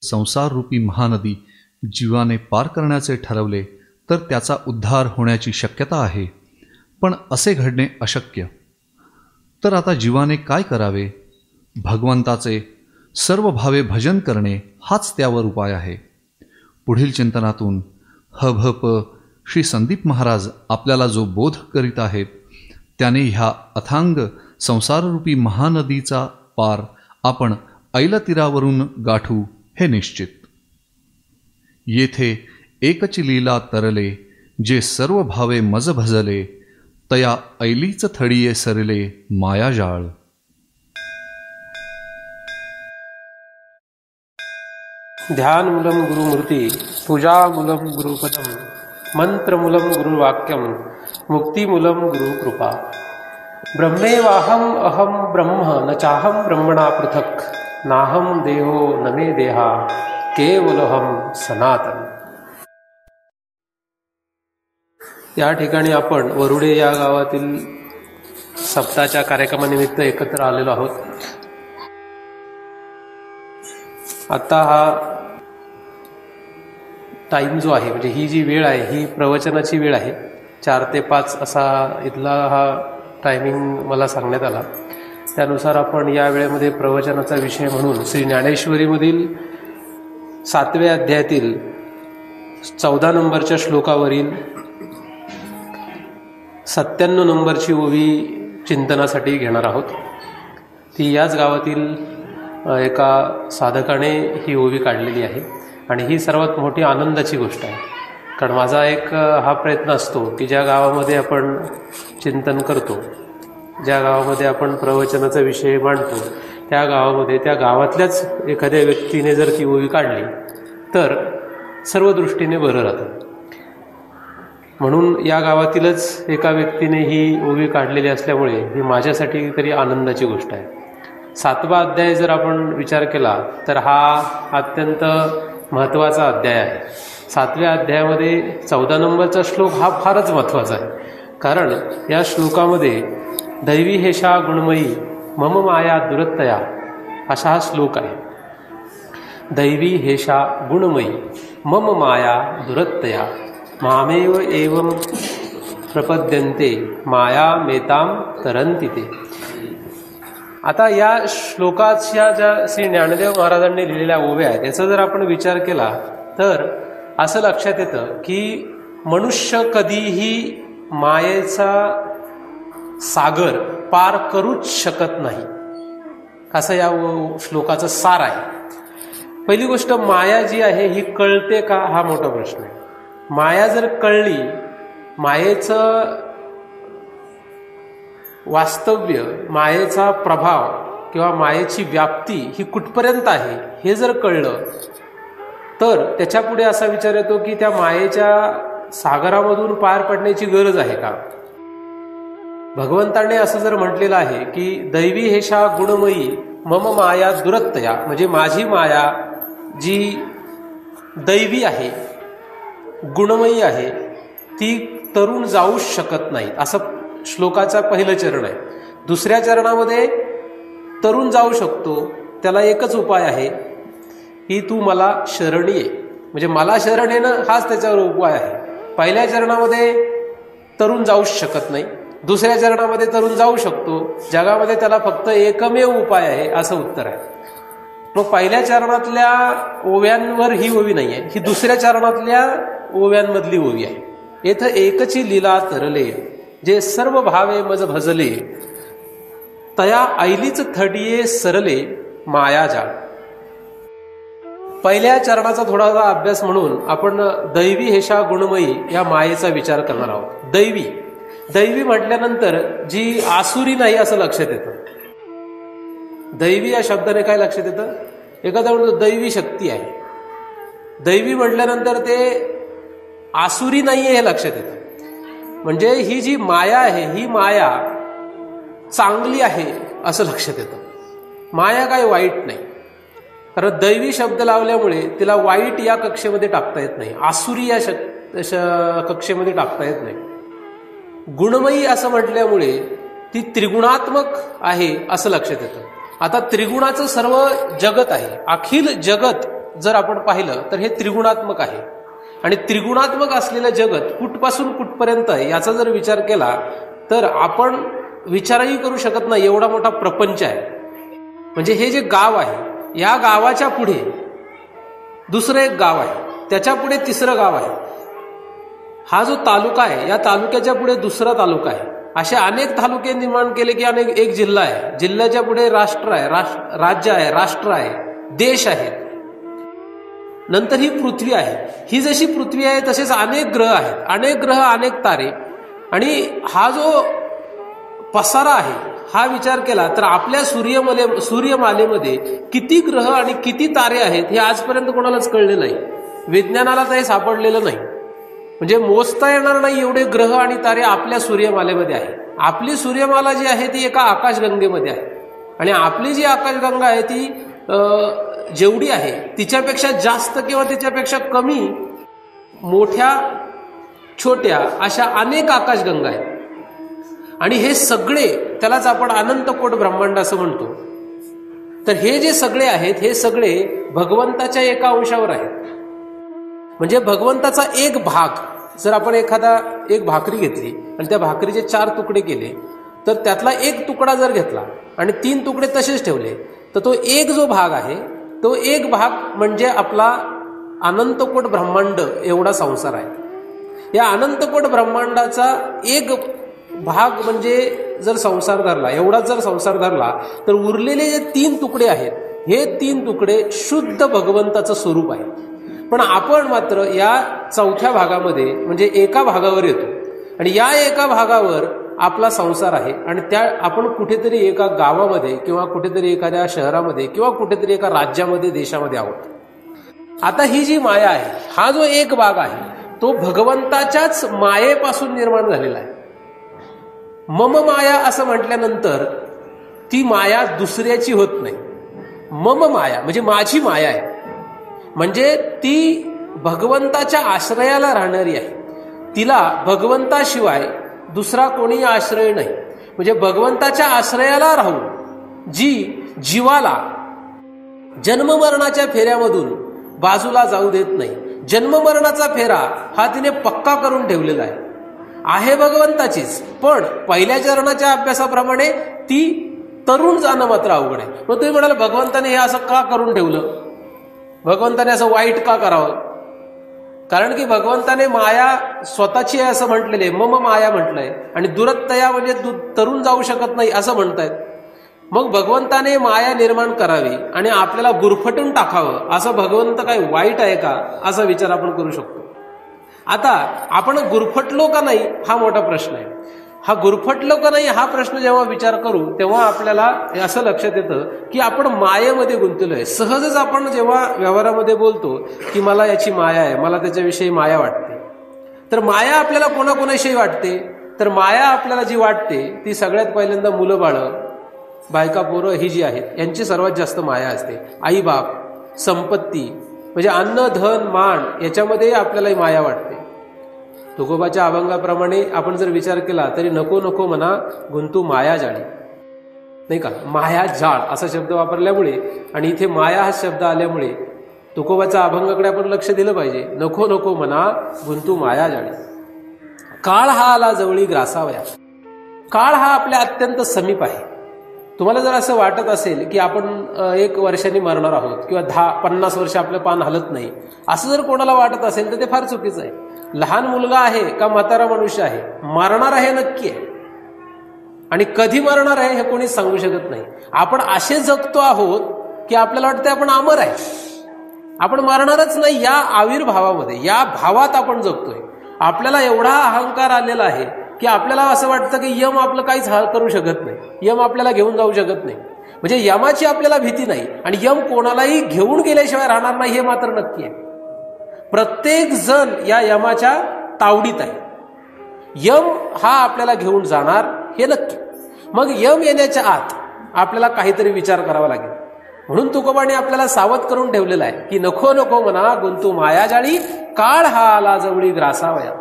संसाररूपी महानदी जीवाने पार करण्याचे ठरवले तर त्याचा उद्धार होण्याची शक्यता आहे, पण असे घडणे अशक्य. तर आता जीवाने काय करावे? भगवंताचे सर्व भावे भजन करणे हाच त्यावर उपाय आहे. पुढील चिंतनातून ह.भ.प. श्री संदीप महाराज आपल्याला जो बोध करीत आहेत त्याने ह्या अथांग संसाररूपी महानदीचा पार आपण ऐलतीरावरून गाठू हे निश्चित. येथे एकची लीला तरले, जे सर्व भावे मज भजले, तया ऐलीच थडिये सरले मायाजाळ. ध्यानमूलं गुरुमूर्ती, पूजामूलं गुरुपदं, मंत्रमूलं गुरुवाक्यं, मुक्तिमूलं गुरुकृपा. ब्रह्मेवाहम् अहं ब्रह्म न चाहं ब्रह्मणा पृथक्, नाहं देहो न मे देहा, केवलहं सनातन. या ठिकाणी आपण वरुडे या गावातील सप्ताहाच्या कार्यक्रमानिमित्त एकत्र आलेलो आहोत. आता हा टाईम जो आहे, म्हणजे ही जी वेळ आहे ही प्रवचनाची वेळ आहे. 4 ते 5 असा इथला हा टायमिंग मला सांगण्यात आला. त्यानुसार आपण या वेळेमध्ये प्रवचनाचा विषय म्हणून श्री ज्ञानेश्वरीमधील 7व्या अध्यायातील 14 नंबरच्या श्लोकावरील 97 नंबरची ओवी चिंतनासाठी घेणार आहोत. ती याच गावातील एका साधकाने ही ओवी काढलेली आहे आणि ही सर्वात मोठी आनंदाची गोष्ट आहे. कारण माझा एक हा प्रयत्न असतो की ज्या गावामध्ये आपण चिंतन करतो, ज्या गावामध्ये आपण प्रवचनाचा विषय मांडतो, त्या गावामध्ये त्या गावातल्याच एखाद्या व्यक्तीने जर ती ओवी काढली तर सर्व दृष्टीने बरं राहतं. म्हणून या गावातीलच एका व्यक्तीने ही ओवी काढलेली असल्यामुळे ही माझ्यासाठी तरी आनंदाची गोष्ट आहे. 7वा अध्याय जर आपण विचार केला तर हा अत्यंत महत्त्वाचा अध्याय आहे. 7व्या अध्यायामध्ये 14 नंबरचा श्लोक हा फारच महत्त्वाचा आहे. कारण या श्लोकामध्ये दैवी हेषा गुणमयी मम माया दुरत्तया असा हा श्लोक आहे. दैवी हेषा गुणमयी मम माया दुरत्तया मामेव एवं प्रपद्यन्ते माया मेताम तरन्ति ते. आता या श्लोकाच्या ज्या श्री ज्ञानदेव महाराजांनी लिहिलेल्या ओव्या आहेत याचा जर आपण विचार केला तर असं लक्षात येतं की मनुष्य कधीही मायेचा सागर पार करूच शकत नाही, असं या श्लोकाचं सार आहे. पहिली गोष्ट, माया जी आहे ही कळते का हा मोठा प्रश्न आहे. माया जर कळली, मायेचं वास्तव्य, मायेचा प्रभाव किंवा मायेची व्याप्ती ही कुठपर्यंत आहे हे जर कळलं तर त्याच्यापुढे असा विचार येतो की त्या मायेच्या सागरामधून पार पडण्याची गरज आहे का. भगवंताने असं जर म्हटलेलं आहे की दैवी हेषा गुणमयी मम माया दुरत्तया, म्हणजे माझी माया जी दैवी आहे, गुणमयी आहे, ती तरुण जाऊच शकत नाही, असं श्लोकाचा पहिलं चरण आहे. दुसऱ्या चरणामध्ये तरुण जाऊ शकतो, त्याला एकच उपाय आहे की तू मला शरण ये, म्हणजे मला शरण येणं हाच त्याच्यावर उपाय आहे. पहिल्या चरणामध्ये तरुण जाऊच शकत नाही, दुसऱ्या चरणामध्ये तरुण जाऊ शकतो, जगामध्ये त्याला फक्त एकमेव उपाय आहे असं उत्तर आहे. मग पहिल्या चरणातल्या ओव्यांवर ही ओवी नाही आहे, ही दुसऱ्या चरणातल्या ओव्यांमधली ओवी आहे. येथं एकची लीला तरले, जे सर्व भावे मज भजले, तया ऐलीच थडिये सरले मायाजाळ. पहिल्या चरणाचा थोडासा अभ्यास म्हणून आपण दैवी हेषा गुणमयी या मायेचा विचार करणार आहोत. दैवी म्हटल्यानंतर जी आसुरी नाही असं लक्षात येतं. दैवी या शब्दाने काय लक्षात येतं? एखादा म्हणतो दैवी शक्ती आहे. दैवी म्हटल्यानंतर ते आसुरी नाहीये हे लक्षात येतं. म्हणजे ही जी माया आहे ही माया चांगली आहे असं लक्षात येतं. माया काय वाईट नाही, कारण दैवी शब्द लावल्यामुळे तिला वाईट या कक्षेमध्ये टाकता येत नाही, आसुरी या कक्षेमध्ये टाकता येत नाही. गुणमयी असं म्हटल्यामुळे ती त्रिगुणात्मक आहे असं लक्षात येतं. आता त्रिगुणाचं सर्व जगत आहे, अखिल जगत जर आपण पाहिलं तर हे त्रिगुणात्मक आहे. आणि त्रिगुणात्मक असलेलं जगत कुठपासून कुठपर्यंत आहे याचा जर विचार केला तर आपण विचारही करू शकत नाही, एवढा मोठा प्रपंच आहे. म्हणजे हे जे गाव आहे, या गावाच्या पुढे दुसरं एक गाव आहे, त्याच्या पुढे तिसरं गाव आहे. हा जो तालुका आहे, या तालुक्याच्या पुढे दुसरा तालुका आहे. असे अनेक तालुके निर्माण केले की अनेक एक जिल्हा आहे. जिल्ह्याच्या पुढे राष्ट्र आहे, राज्य आहे, राष्ट्र आहे, देश आहे. नंतर ही पृथ्वी आहे. ही जशी पृथ्वी आहे तसेच अनेक ग्रह आहेत, अनेक ग्रह, अनेक तारे. आणि हा जो पसारा आहे हा विचार केला तर आपल्या सूर्यमालेमध्ये किती ग्रह आणि किती तारे आहेत हे आजपर्यंत कोणालाच कळले नाही. विज्ञानाला तर हे सापडलेलं नाही. म्हणजे मोजता येणार नाही एवढे ग्रह आणि तारे आपल्या सूर्यमालेमध्ये आहे. आपली सूर्यमाला जी आहे ती एका आकाशगंगेमध्ये आहे. आणि आपली जी आकाशगंगा आहे ती जेवढी आहे तिच्यापेक्षा जास्त किंवा तिच्यापेक्षा कमी मोठ्या छोट्या अशा अनेक आकाशगंगा आहेत. आणि हे सगळे, त्यालाच आपण अनंतकोट ब्रह्मांड असं म्हणतो. तर हे जे सगळे आहेत हे सगळे भगवंताच्या एका अंशावर आहेत. म्हणजे भगवंताचा एक भाग, जर आपण एक भाकरी घेतली आणि त्या भाकरीचे 4 तुकडे केले तर त्यातला एक तुकडा जर घेतला आणि 3 तुकडे तसेच ठेवले तर तो एक जो भाग आहे तो एक भाग म्हणजे आपला अनंतकोट ब्रह्मांड एवढा संसार आहे. या अनंतकोट ब्रह्मांडाचा एक भाग म्हणजे जर संसार धरला, एवढाच जर संसार धरला तर उरलेले जे 3 तुकडे आहेत हे 3 तुकडे शुद्ध भगवंताचं स्वरूप आहे. पण आपण मात्र या 4थ्या भागामध्ये म्हणजे एका भागावर येतो आणि या एका भागावर आपला संसार आहे. आणि त्या आपण कुठेतरी एका गावामध्ये किंवा कुठेतरी एखाद्या शहरामध्ये किंवा कुठेतरी एका राज्यामध्ये, देशामध्ये आहोत. आता ही जी माया आहे, हा जो एक भाग आहे तो भगवंताच्याच मायेपासून निर्माण झालेला आहे. मम माया असं म्हटल्यानंतर ती माया दुसऱ्याची होत नाही. मम माया म्हणजे माझी माया आहे. म्हणजे ती भगवंताच्या आश्रयाला राहणारी आहे. तिला भगवंताशिवाय दुसरा कोणी आश्रय नाही. म्हणजे भगवंताच्या आश्रयाला राहून जी जीवाला जन्ममरणाच्या फेऱ्यामधून बाजूला जाऊ देत नाही. जन्ममरणाचा फेरा हा तिने पक्का करून ठेवलेला आहे भगवंताचीच. पण पहिल्या चरणाच्या अभ्यासाप्रमाणे ती तरुण जाणं मात्र अवघड आहे. मग तुम्ही म्हणाल भगवंताने हे असं का करून ठेवलं, भगवंताने असं वाईट का करावं? कारण की भगवंताने माया स्वतःची आहे असं म्हटलेले, मम माया म्हटलंय. आणि दुरत्तया म्हणजे तरुण जाऊ शकत नाही असं म्हणतायत. मग भगवंताने माया निर्माण करावी आणि आपल्याला गुरफटून टाकावं असं भगवंत काही वाईट आहे का, असा विचार आपण करू शकतो. आता आपण गुरफटलो का नाही हा मोठा प्रश्न आहे. हा गुरफटलो का नाही हा प्रश्न जेव्हा विचार करू तेव्हा आपल्याला असं लक्षात येतं की आपण मायेमध्ये गुंतलोय. सहजच आपण जेव्हा व्यवहारामध्ये बोलतो की मला याची माया आहे, मला त्याच्याविषयी माया वाटते, तर माया आपल्याला कोणाकोणाविषयी वाटते? तर माया आपल्याला जी वाटते ती सगळ्यात पहिल्यांदा मुलं बाळं, बायका पोरं ही जी आहेत यांची सर्वात जास्त माया असते. आई बाप, संपत्ती म्हणजे अन्न धन मान याच्यामध्ये आपल्याला माया वाटते. तुकोबाच्या अभंगाप्रमाणे आपण जर विचार केला तरी नको नको मना गुंतू माया जाळी, नाही का? माया जाळ असा शब्द वापरल्यामुळे आणि इथे माया हा शब्द आल्यामुळे तुकोबाच्या अभंगाकडे आपण लक्ष दिलं पाहिजे. नको नको मना गुंतू माया जाळी, काळ हा आला जवळी ग्रासावया. काळ हा आपल्या अत्यंत समीप आहे. तुम्हाला जर असं वाटत असेल की आपण 1 वर्षांनी मरणार आहोत किंवा 10-50 वर्ष आपलं पान हलत नाही, असं जर कोणाला वाटत असेल तर ते फार चुकीचं आहे. लहान मुलगा आहे का म्हातारा मनुष्य आहे, मरणार आहे नक्की आहे. आणि कधी मरणार आहे हे कोणीच सांगू शकत नाही. आपण असे जगतो आहोत की आपल्याला वाटतं आपण अमर आहे, आपण मरणारच नाही. या आविर्भावामध्ये, या भावात आपण जगतोय. आपल्याला एवढा अहंकार आलेला आहे की आपल्याला असं वाटतं की यम आपलं काहीच करू शकत नाही, यम आपल्याला घेऊन जाऊ शकत नाही. म्हणजे यमाची आपल्याला भीती नाही आणि यम कोणालाही घेऊन गेल्याशिवाय राहणार नाही हे मात्र नक्की आहे. प्रत्येक जण या यमाच्या तावडीत आहे. यम हा आपल्याला घेऊन जाणार हे नक्की. मग यम येण्याच्या आत आपल्याला काहीतरी विचार करावा लागेल. म्हणून तुकोबाने आपल्याला सावध करून ठेवलेला आहे की नको नको म्हणा गुंतू मायाजाळी, काळ हा आला जवळी ग्रासावया.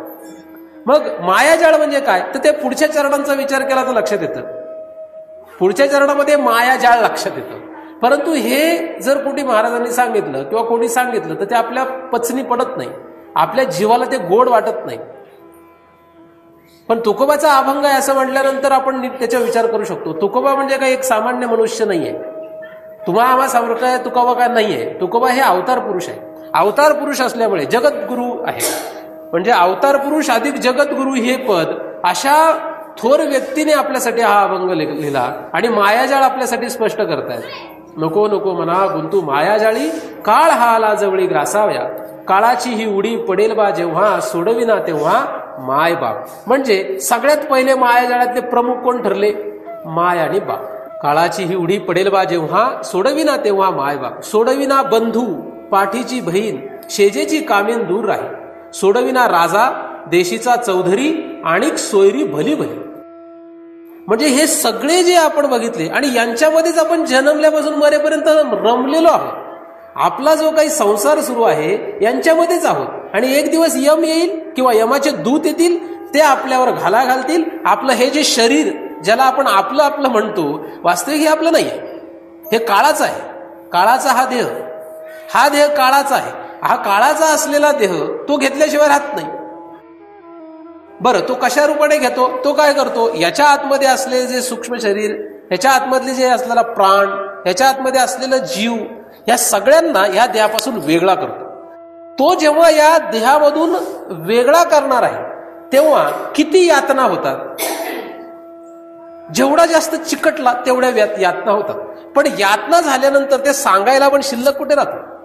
मग मायाजाळ म्हणजे काय तर ते पुढच्या चरणांचा विचार केला तर लक्षात येतं. पुढच्या चरणामध्ये मायाजाळ लक्षात येतं. परंतु हे जर कोणी महाराजांनी सांगितलं किंवा कोणी सांगितलं तर ते आपल्या पचनी पडत नाही, आपल्या जीवाला ते गोड वाटत नाही. पण तुकोबाचा अभंग आहे असं म्हटल्यानंतर आपण नीट त्याचा विचार करू शकतो. तुकोबा म्हणजे काही एक सामान्य मनुष्य नाहीये. तुम्हाला आम्हा सारखं आहे तुकोबा काय नाहीये. तुकोबा हे अवतार पुरुष आहे. अवतार पुरुष असल्यामुळे जगद्गुरु आहे. म्हणजे अवतार पुरुष अधिक जगद्गुरु हे पद अशा थोर व्यक्तीने आपल्यासाठी हा अभंग लिहिला आणि मायाजाळ आपल्यासाठी स्पष्ट करतायत. नको नको मना गुंतू मायाजाळी, काळ हा आला जवळी ग्रासावया, काळाची ही उडी पडेल बा जेव्हा, सोडविना तेव्हा माय बाप. म्हणजे सगळ्यात पहिले मायाजाळातले प्रमुख कोण ठरले? माय आणि बाप. काळाची ही उडी पडेल बा जेव्हा, सोडविना तेव्हा माय बाप. सोडविना बंधू पाठीची बहीण, शेजेची कामीन दूर राही, सोडविना राजा देशीचा चौधरी, आणि सोयरी भली भली. म्हणजे हे सगळे जे आपण बघितले आणि यांच्यामध्येच आपण जन्मल्यापासून मरेपर्यंत रमलेलो आहोत. आपला जो काही संसार सुरू आहे यांच्यामध्येच आहोत. आणि एक दिवस यम येईल किंवा यमाचे दूत येतील, ते आपल्यावर घाला घालतील. आपलं हे जे शरीर ज्याला आपण आपलं आपलं म्हणतो, वास्तविक हे आपलं नाहीये, हे काळाचं आहे. काळाचा हा देह काळाचा आहे. हा काळाचा असलेला देह तो घेतल्याशिवाय राहत नाही. बरं, तो कशा रूपाने घेतो? तो काय करतो? याच्या आतमध्ये असलेले जे सूक्ष्म शरीर, ह्याच्या आतमधले जे असलेला प्राण, ह्याच्या आतमध्ये असलेला जीव, या सगळ्यांना या देहापासून वेगळा करतो. तो जेव्हा या देहामधून वेगळा करणार आहे तेव्हा किती यातना होतात. जेवढा जास्त चिकटला तेवढ्या यातना होतात. पण यातना झाल्यानंतर ते सांगायला पण शिल्लक कुठे राहतं?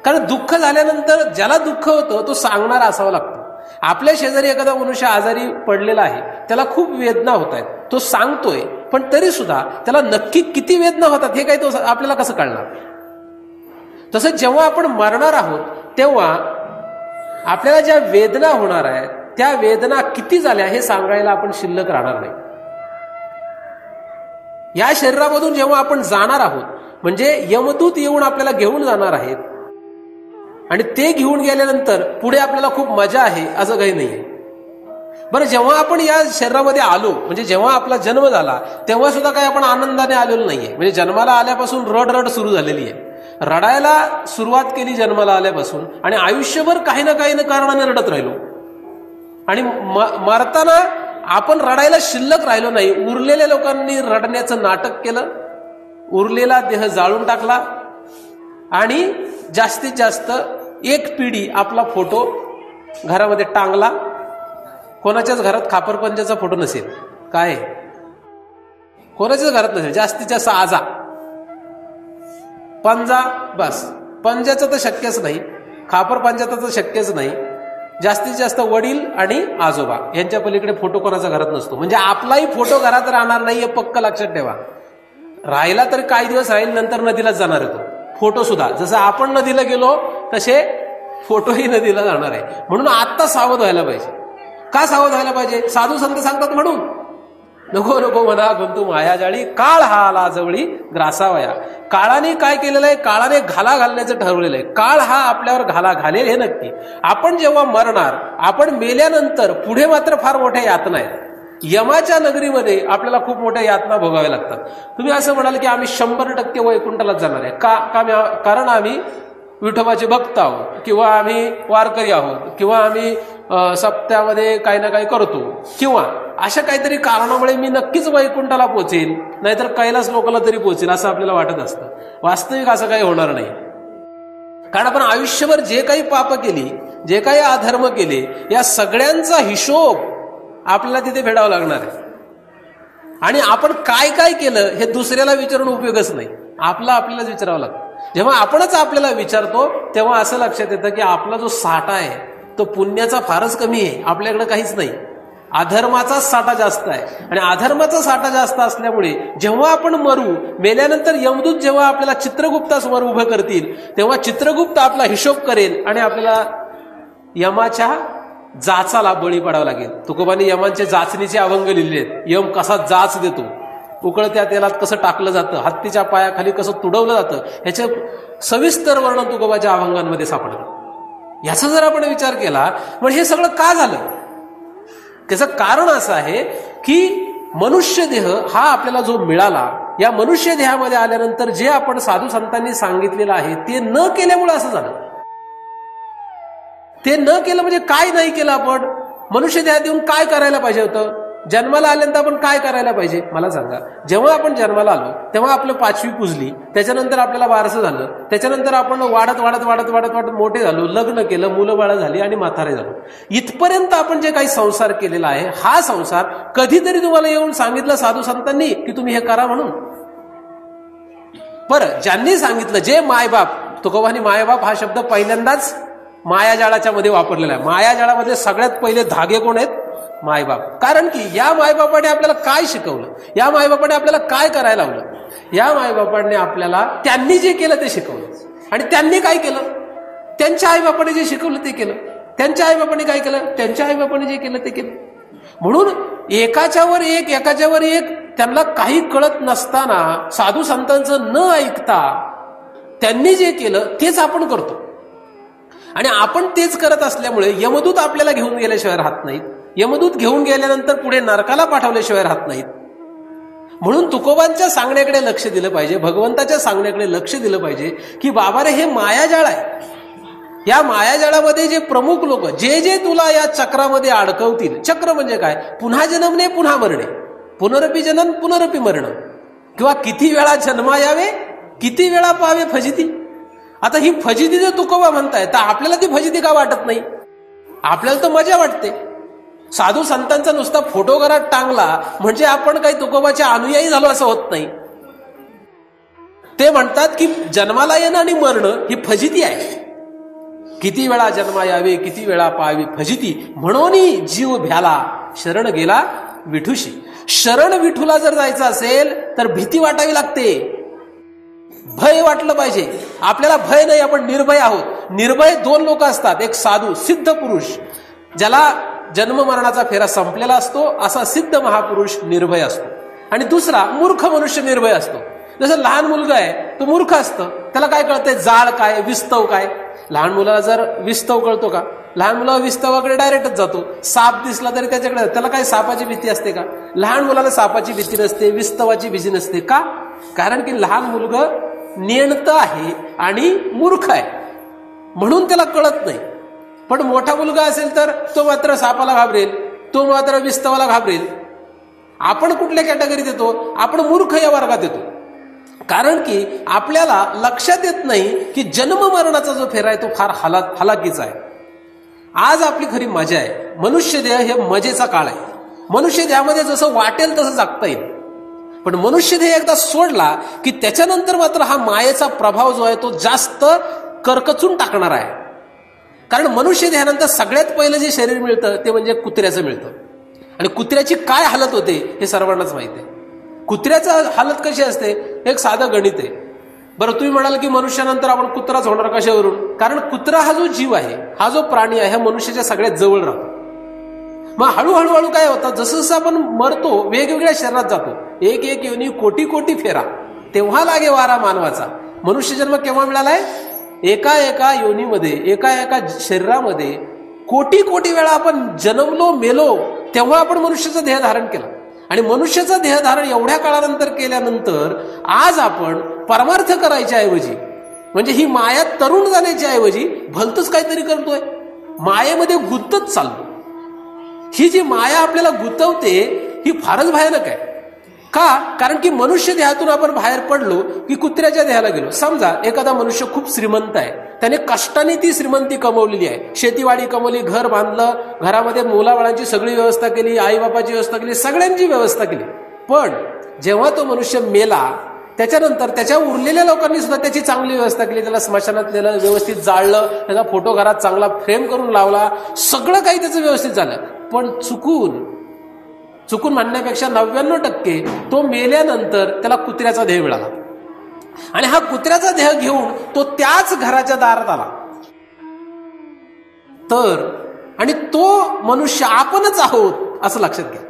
कारण दुःख झाल्यानंतर ज्याला दुःख होतं तो सांगणारा असावा लागतो. आपल्या शेजारी एखादा मनुष्य आजारी पडलेला आहे, त्याला खूप वेदना होत आहेत, तो सांगतोय, पण तरी सुद्धा त्याला नक्की किती वेदना होतात हे काही तो आपल्याला कसं कळणार? तसं जेव्हा आपण मरणार आहोत तेव्हा आपल्याला ज्या वेदना होणार आहेत त्या वेदना किती झाल्या हे सांगायला आपण शिल्लक राहणार नाही. या शरीरामधून जेव्हा आपण जाणार आहोत, म्हणजे यमदूत येऊन आपल्याला घेऊन जाणार आहेत, आणि ते घेऊन गेल्यानंतर पुढे आपल्याला खूप मजा आहे असं काही नाहीये. बरं, जेव्हा आपण या शरीरामध्ये आलो, म्हणजे जेव्हा आपला जन्म झाला तेव्हा सुद्धा काही आपण आनंदाने आलेलो नाहीये. म्हणजे जन्माला आल्यापासून रड सुरू झालेली आहे. रडायला सुरुवात केली जन्माला आल्यापासून, आणि आयुष्यभर काही ना कारणाने रडत राहिलो. आणि मरताना आपण रडायला शिल्लक राहिलो नाही. उरलेल्या लोकांनी रडण्याचं नाटक केलं, उरलेला देह जाळून टाकला, आणि जास्तीत जास्त एक पिढी आपला फोटो घरामध्ये टांगला. कोणाच्याच घरात खापरपंजाचा फोटो नसेल, काय कोणाच्याच घरात नसेल. जास्तीत जास्त आजा पंजा, बस. पंजाचं तर शक्यच नाही, खापरपंजाचं तर शक्यच नाही. जास्तीत जास्त वडील आणि आजोबा यांच्या पलीकडे फोटो कोणाचा घरात नसतो. म्हणजे आपलाही फोटो घरात राहणार नाहीये, पक्क लक्षात ठेवा. राहिला तर काही दिवस राहील, नंतर नदीलाच जाणार आहे तो फोटो सुद्धा. जसं आपण नदीला गेलो तसे फोटोही नदीला जाणार आहे. म्हणून आत्ता सावध व्हायला पाहिजे. का सावध व्हायला पाहिजे? साधू संत सांगतात म्हणून. नको नको म्हणा गुंतू मायाजाळी, काळ हा आला जवळी ग्रासावया. काळाने काय केलेलं आहे? काळाने घाला घालण्याचं ठरवलेलं आहे. काळ हा आपल्यावर घाला घालेल हे नक्की. आपण जेव्हा मरणार, आपण मेल्यानंतर पुढे मात्र फार मोठ्या यातना आहेत. यमाच्या नगरीमध्ये आपल्याला खूप मोठ्या यातना भोगाव्या लागतात. तुम्ही असं म्हणाल की आम्ही 100% वैकुंठालाच जाणार आहे का? कारण आम्ही विठोबाचे भक्त आहोत, किंवा आम्ही वारकरी आहोत, किंवा आम्ही सप्त्यामध्ये काही ना काही करतो, किंवा अशा काहीतरी कारणामुळे मी नक्कीच वैकुंठाला पोहोचेल, नाहीतर कैलास लोकांना तरी पोहोचेल असं आपल्याला वाटत असतं. वास्तविक असं काही होणार नाही. कारण आपण आयुष्यभर जे काही पाप केली, जे काही अधर्म केले, या सगळ्यांचा हिशोब आपल्याला तिथे फेडावा लागणार आहे. आणि आपण काय काय केलं हे दुसऱ्याला विचारून उपयोगच नाही, आपल्यालाच विचारावं लागतं. जेव्हा आपणच आपल्याला विचारतो तेव्हा असं लक्षात येतं की आपला जो साठा आहे तो पुण्याचा फारच कमी आहे, आपल्याकडे काहीच नाही. अधर्माचाच साठा जास्त आहे. आणि अधर्माचा साठा जास्त असल्यामुळे जेव्हा आपण मरू, मेल्यानंतर यमदूत जेव्हा आपल्याला चित्रगुप्तासमोर उभं करतील तेव्हा चित्रगुप्त आपला हिशोब करेल आणि आपल्याला यमाच्या जाचाला बळी पडावं लागेल. तुकोबांनी यमांचे जाचणीचे अभंग लिहिले आहेत. यम कसा जाच देतो, उकळत्या तेलात कसं टाकलं जातं, हत्तीच्या पायाखाली कसं तुडवलं जातं, ह्याचं सविस्तर वर्णन तुकोबाच्या अभंगांमध्ये सापडतं. याचा जर आपण विचार केला, मग हे सगळं का झालं? त्याचं कारण असं आहे की मनुष्य देह हा आपल्याला जो मिळाला या मनुष्य देहामध्ये आल्यानंतर जे आपण साधू संतांनी सांगितलेलं आहे ते न केल्यामुळे असं झालं. ते न केलं म्हणजे काय नाही केलं आपण? मनुष्य देहात येऊन काय करायला पाहिजे होतं? जन्माला आल्यानंतर आपण काय करायला पाहिजे मला सांगा. जेव्हा आपण जन्माला आलो तेव्हा आपलं 5वी पुजली, त्याच्यानंतर आपल्याला वारसं झालं, त्याच्यानंतर आपण वाढत वाढत वाढत वाढत वाढत मोठे झालो, लग्न केलं, मुलं बाळं झाली आणि म्हातारे झालो. इथपर्यंत आपण जे काही संसार केलेला आहे, हा संसार कधीतरी तुम्हाला येऊन सांगितलं साधू संतांनी की तुम्ही हे करा म्हणून? बरं, ज्यांनी सांगितलं, जे मायबाप, तुकोबांनी मायबाप हा शब्द पहिल्यांदाच मायाजाळाच्या मध्ये वापरलेला आहे. मायाजाळामध्ये सगळ्यात पहिले धागे कोण आहेत? मायबाप. कारण की या मायबापाने आपल्याला काय शिकवलं, या मायबापाने आपल्याला काय करायला लावलं, या मायबापाने आपल्याला त्यांनी जे केलं ते शिकवलं. आणि त्यांनी काय केलं? त्यांच्या आईबापाने जे शिकवलं ते केलं. त्यांच्या आईबापाने काय केलं? त्यांच्या आईबापाने जे केलं ते केलं. म्हणून एकाच्यावर एक त्यांना काही कळत नसताना, साधू संतांचं न ऐकता त्यांनी जे केलं तेच आपण करतो. आणि आपण तेच करत असल्यामुळे यमदूत आपल्याला घेऊन गेल्याशिवाय राहत नाहीत. यमदूत घेऊन गेल्यानंतर पुढे नरकाला पाठवल्याशिवाय राहत नाहीत. म्हणून तुकोबांच्या सांगण्याकडे लक्ष दिलं पाहिजे, भगवंताच्या सांगण्याकडे लक्ष दिलं पाहिजे की बाबा रे, हे मायाजाळ आहे. या मायाजाळामध्ये जे प्रमुख लोक जे तुला या चक्रामध्ये अडकवतील, चक्र म्हणजे काय? पुन्हा जन्मणे पुन्हा मरणे, पुनरपी जनन पुनरपी मरण, किंवा किती वेळा जन्मा यावे, किती वेळा पावे फजिती. आता ही फजिती जर तुकोबा म्हणताय तर आपल्याला ती फजिती का वाटत नाही? आपल्याला तर मजा वाटते. साधू संतांचा नुसता फोटो घरात टांगला म्हणजे आपण काही तुकोबाचे अनुयायी झालो असं होत नाही. ते म्हणतात की जन्माला येणं आणि मरणं ही फजिती आहे. किती वेळा जन्मा यावे, किती वेळा पाहावी फजिती, म्हणून जीव भ्याला शरण गेला विठूशी. शरण विठूला जर जायचं असेल तर भीती वाटावी लागते, भय वाटलं पाहिजे. आपल्याला भय नाही, आपण निर्भय आहोत. निर्भय 2 लोक असतात, एक साधू सिद्ध पुरुष ज्याला जन्म मरणाचा फेरा संपलेला असतो, असा सिद्ध महापुरुष निर्भय असतो. आणि दुसरा मूर्ख मनुष्य निर्भय असतो. जसं लहान मुलगा आहे तो मूर्ख असतं, त्याला काय कळतंय जाळ काय, विस्तव काय. लहान मुलाला जर विस्तव कळतो का? लहान मुलाला विस्तवाकडे डायरेक्टच जातो. साप दिसला तरी त्याच्याकडे, त्याला काय सापाची भीती असते का? लहान मुलाला सापाची भीती नसते, विस्तवाची भीती नसते. का? कारण की लहान मुलगं नेणतं आहे आणि मूर्ख आहे, म्हणून त्याला कळत नाही. पण मोठा मुलगा असेल तर तो मात्र सापाला घाबरेल, तो मात्र विस्तवाला घाबरेल. आपण कुठल्या कॅटेगरीत येतो? आपण मूर्ख या वर्गात येतो. कारण की आपल्याला लक्षात येत नाही की जन्म मरणाचा जो फेरा आहे तो फार हलाखीचा आहे. आज आपली खरी मजा आहे. मनुष्य देह हे मजेचा काळ आहे. मनुष्य देहामध्ये जसं वाटेल तसं जगता येईल. पण मनुष्य देह एकदा सोडला की त्याच्यानंतर मात्र हा मायेचा प्रभाव जो आहे तो जास्त करकचून टाकणार आहे. कारण मनुष्य देहानंतर सगळ्यात पहिलं जे शरीर मिळतं ते म्हणजे कुत्र्याचं मिळतं. आणि कुत्र्याची काय हालत होते हे सर्वांनाच माहिती आहे. कुत्र्याचं हालत कशी असते? एक साधं गणित आहे. बरं, तुम्ही म्हणाल की मनुष्यानंतर आपण कुत्राच होणार कशावरून? कारण कुत्रा हा जो जीव आहे, हा जो प्राणी आहे, हा मनुष्याच्या सगळ्यात जवळ राहतो. मग हळूहळू काय होतं, जसं जसं आपण मरतो वेगवेगळ्या शरीरात जातो, एक योनी कोटी कोटी फेरा, तेव्हा लागे वारा मानवाचा. मनुष्य जन्म केव्हा मिळालाय? एका योनीमध्ये, एका शरीरामध्ये कोटी कोटी वेळा आपण जन्मलो, मेलो, तेव्हा आपण मनुष्याचा देह धारण केला. आणि मनुष्याचा देह धारण एवढ्या काळानंतर केल्यानंतर आज आपण परमार्थ करायच्या ऐवजी, म्हणजे ही माया तरुण जाण्याच्या ऐवजी भलतंच काहीतरी करतोय, मायेमध्ये गुंतत चाललो. ही जी माया आपल्याला गुंतवते ही फारच भयानक आहे. का? कारण की मनुष्य देहातून आपण बाहेर पडलो की कुत्र्याच्या देहाला गेलो. समजा एखादा मनुष्य खूप श्रीमंत आहे, त्याने कष्टाने ती श्रीमंती कमवलेली आहे, शेतीवाडी कमवली, घर बांधलं, घरामध्ये मुलाबाळांची सगळी व्यवस्था केली, आईबापाची व्यवस्था केली, सगळ्यांची व्यवस्था केली. पण जेव्हा तो मनुष्य मेला त्याच्यानंतर त्याच्या उरलेल्या लोकांनी सुद्धा त्याची चांगली व्यवस्था केली, त्याला स्मशानात नेलं, व्यवस्थित जाळलं, त्याचा फोटो घरात चांगला फ्रेम करून लावला, सगळं काही त्याचं व्यवस्थित झालं. पण चुकून म्हणण्यापेक्षा 99% तो मेल्यानंतर त्याला कुत्र्याचा देह मिळाला. आणि हा कुत्र्याचा देह घेऊन तो त्याच घराच्या दारात आला. तर आणि तो मनुष्य आपणच आहोत असं लक्षात घ्या.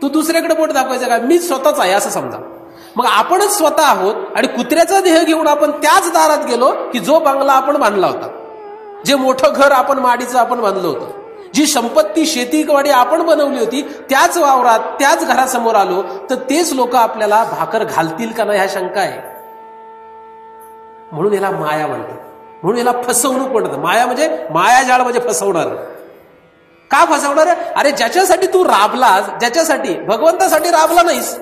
तू दुसऱ्याकडे बोट दाखवायचं का? मी स्वतःच आहे असं समजा. मग आपणच स्वतः आहोत आणि कुत्र्याचा देह घेऊन आपण त्याच दारात गेलो की जो बंगला आपण बांधला होता, जे मोठं घर आपण माडीचं आपण बांधलं होतं, जी संपत्ती शेतीवाडी आपण बनवली होती त्याच वावरात त्याच घरासमोर आलो तर तेच लोक आपल्याला भाकर घालतील का नाही ह्या शंका आहे. म्हणून याला माया म्हणतात, म्हणून याला फसवणूक म्हणतात. माया म्हणजे मायाजाळ म्हणजे फसवणार. का फसवणार? अरे ज्याच्यासाठी तू राबलास, ज्याच्यासाठी भगवंतासाठी राबला नाहीस,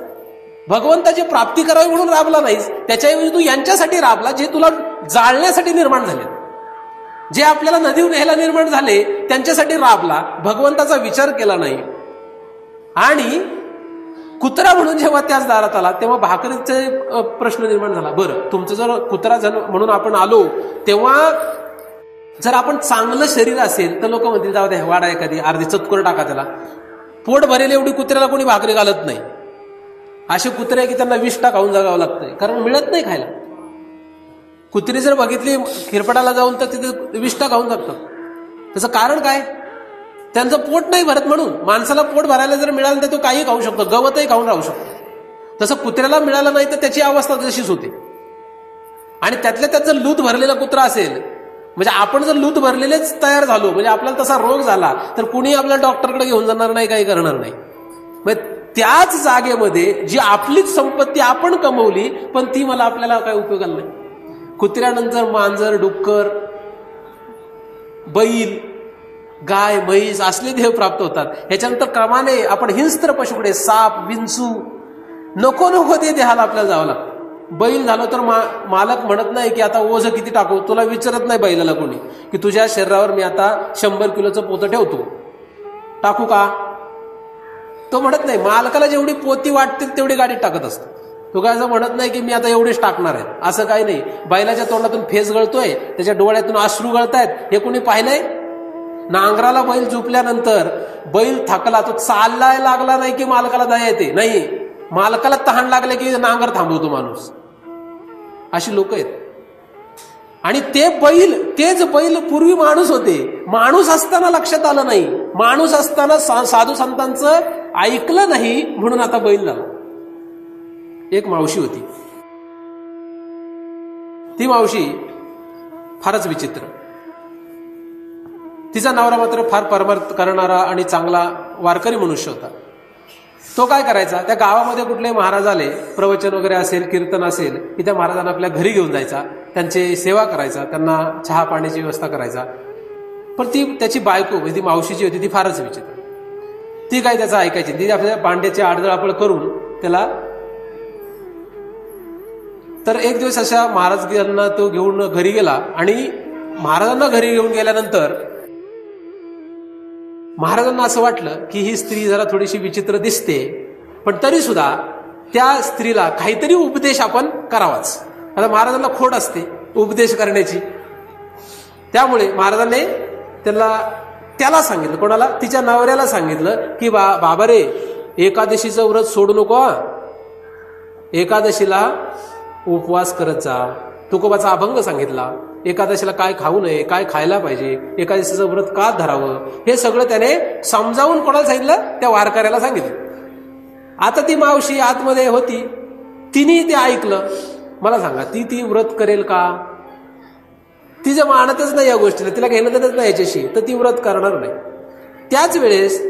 भगवंताची प्राप्ती करावी म्हणून राबला नाहीस, त्याच्याऐवजी तू यांच्यासाठी राबला जे तुला जाळण्यासाठी निर्माण झाले, जे आपल्याला नदीवर न्यायला निर्माण झाले त्यांच्यासाठी राबला, भगवंताचा विचार केला नाही. आणि कुत्रा म्हणून जेव्हा त्याच दारात आला तेव्हा भाकरीचे प्रश्न निर्माण झाला. बरं, तुमचं जर कुत्रा म्हणून आपण आलो तेव्हा जर आपण चांगलं शरीर असेल तर लोक म्हणतील जाऊ द्या, वाडा एखादी अर्धी चतकोर टाका त्याला. पोट भरेल एवढी कुत्र्याला कोणी भाकरी घालत नाही. असे कुत्रे की त्यांना विष्ठा खाऊन जगावं लागतंय, कारण मिळत नाही खायला. कुत्री जर बघितली खिरपटाला जाऊन तर तिथे विष्ठा खाऊन जगतात. त्याचं कारण काय? त्यांचं पोट नाही भरत म्हणून. माणसाला पोट भरायला जर मिळालं तर तो काही खाऊ शकतो, गवतही खाऊन राहू शकतो. तसं कुत्र्याला मिळालं नाही तर त्याची अवस्था तशीच होते. आणि त्यातल्या त्यात जर लूत भरलेला कुत्रा असेल, म्हणजे आपण जर लूत भरलेलेच तयार झालो, म्हणजे आपल्याला तसा रोग झाला तर कुणी आपल्याला डॉक्टरकडे घेऊन जाणार नाही, काही करणार नाही. मग त्याच जागेमध्ये जी आपलीच संपत्ती आपण कमवली पण ती मला आपल्याला काय उपयोगाला नाही. कुत्र्यानंतर मांजर, डुक्कर, बैल, गाय, म्हैस असले देह प्राप्त होतात. ह्याच्यानंतर क्रमाने आपण हिंस्त्र पशुकडे, साप, विंचू, नको नको ते देहाला आपल्याला जावं लागतं. बैल झालो तर मालक म्हणत नाही की आता ओझं किती टाकू, तुला विचारत नाही बैलाला कोणी की तुझ्या शरीरावर मी आता 100 किलोचं पोतं ठेवतो, टाकू का? तो म्हणत नाही. मालकाला जेवढी पोती वाटतील तेवढी गाडीत टाकत असतो. तो काय असं म्हणत नाही की मी आता एवढेच टाकणार आहे, असं काही नाही. बैलाच्या तोंडातून फेस गळतोय, त्याच्या डोळ्यातून अश्रू गळतायत, हे कोणी पाहिलंय? नांगराला बैल झोपल्यानंतर बैल थकला, तो चाललाय लागला नाही की मालकाला दया येते, नाही, मालकाला तहान लागले की नांगर थांबवतो माणूस. अशी लोक आहेत. आणि तेच बैल पूर्वी माणूस होते. माणूस असताना लक्षात आलं नाही, माणूस असताना साधू संतांचं ऐकलं नाही म्हणून आता बैल झाला. एक मावशी होती, ती मावशी फारच विचित्र. तिचा नवरा मात्र फार परमार्थ करणारा आणि चांगला वारकरी मनुष्य होता. तो काय करायचा, त्या गावामध्ये कुठले महाराज आले, प्रवचन वगैरे असेल, कीर्तन असेल, की त्या महाराजांना आपल्या घरी घेऊन जायचा, त्यांची सेवा करायचा, त्यांना चहा पाण्याची व्यवस्था करायचा. पण ती त्याची बायको ती मावशी जी होती ती फारच विचित्र. ती काय त्याचं ऐकायची, ती आपल्या भांड्याची आडदळापळ करून त्याला. तर एक दिवस अशा महाराजांना तो घेऊन घरी गेला आणि महाराजांना घरी घेऊन गेल्यानंतर महाराजांना असं वाटलं की ही स्त्री जरा थोडीशी विचित्र दिसते, पण तरी सुद्धा त्या स्त्रीला काहीतरी उपदेश आपण करावाच. आता महाराजांना खोड असते उपदेश करण्याची, त्यामुळे महाराजांनी त्याला सांगितलं. कोणाला? तिच्या नवऱ्याला सांगितलं की बाबा रे, एकादशीचं व्रत सोडू नको, एकादशीला उपवास करत जा. तुकोबाचा अभंग सांगितला, एकादशीला काय खाऊ नये, काय खायला पाहिजे, एकादशीचं व्रत का धरावं, हे सगळं त्याने समजावून कोणाला सांगितलं? त्या वारकऱ्याला सांगितलं. आता ती मावशी आतमध्ये होती, तिने ते ऐकलं. मला सांगा, ती व्रत करेल का? तिचं मानतच नाही या गोष्टीला, तिला घेणं देतच नाही याच्याशी, तर ती व्रत करणार नाही. त्याच वेळेस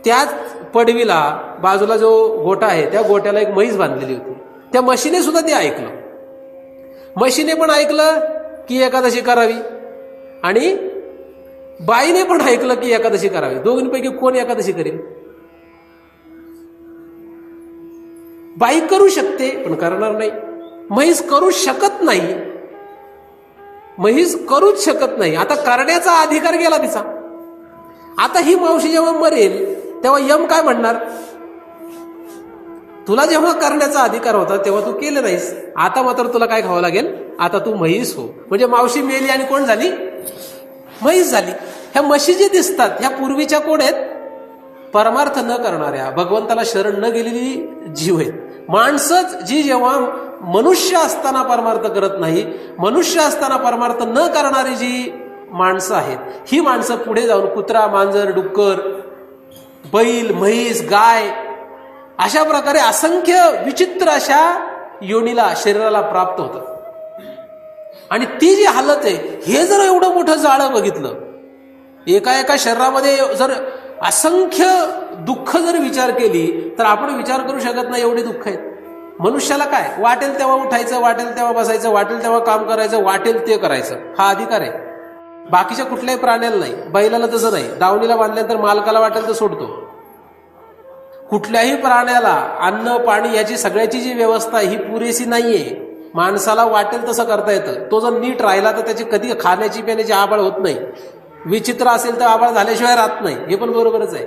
त्याच पडवीला बाजूला जो गोठा आहे त्या गोट्याला एक म्हैस बांधलेली होती. त्या म्हशीने सुद्धा ते ऐकलं. म्हशीने पण ऐकलं की एकादशी करावी आणि बाईने पण ऐकलं की एकादशी करावी. दोघींपैकी कोण एकादशी करेल? बाई करू शकते पण करणार नाही, म्हैस करू शकत नाही, म्हैस करूच शकत नाही. आता करण्याचा अधिकार गेला तिचा. आता ही मावशी जेव्हा मरेल तेव्हा यम काय म्हणणार? तुला जेव्हा करण्याचा अधिकार होता तेव्हा तू केलं नाहीस, आता मात्र तुला काय खावं लागेल? आता तू म्हैस हो. म्हणजे मावशी मेली आणि कोण झाली? म्हैस झाली. ह्या म्हशी जे दिसतात ह्या पूर्वीच्या कोण आहेत? परमार्थ न करणाऱ्या, भगवंताला शरण न गेलेली जीव आहेत. माणसंच जी जेव्हा मनुष्य असताना परमार्थ करत नाही, मनुष्य असताना परमार्थ न करणारी जी माणसं आहेत, ही माणसं पुढे जाऊन कुत्रा, मांजर, डुक्कर, बैल, म्हैस, गाय अशा प्रकारे असंख्य विचित्र अशा योनीला, शरीराला प्राप्त होतात. आणि ती जी हालत आहे, हे जर एवढं मोठं जाळं बघितलं एका एका शरीरामध्ये जर असंख्य दुःख जर विचार केली तर आपण विचार करू शकत नाही एवढे दुःख आहेत. मनुष्याला काय वाटेल तेव्हा उठायचं, वाटेल तेव्हा बसायचं, वाटेल तेव्हा काम करायचं, वाटेल ते करायचं, हा अधिकार आहे. बाकीच्या कुठल्याही प्राण्याला नाही. बैलाला तसं नाही, दावणीला बांधल्यानंतर मालकाला वाटेल तर सोडतो. कुठल्याही प्राण्याला अन्न पाणी याची सगळ्याची जी व्यवस्था ही पुरेशी नाहीये. माणसाला वाटेल तसं करता येतं. तो जर नीट राहिला तर त्याची कधी खाण्याची पिण्याची आबाळ होत नाही. विचित्र असेल तर आबाळ झाल्याशिवाय राहत नाही, हे पण बरोबरच आहे.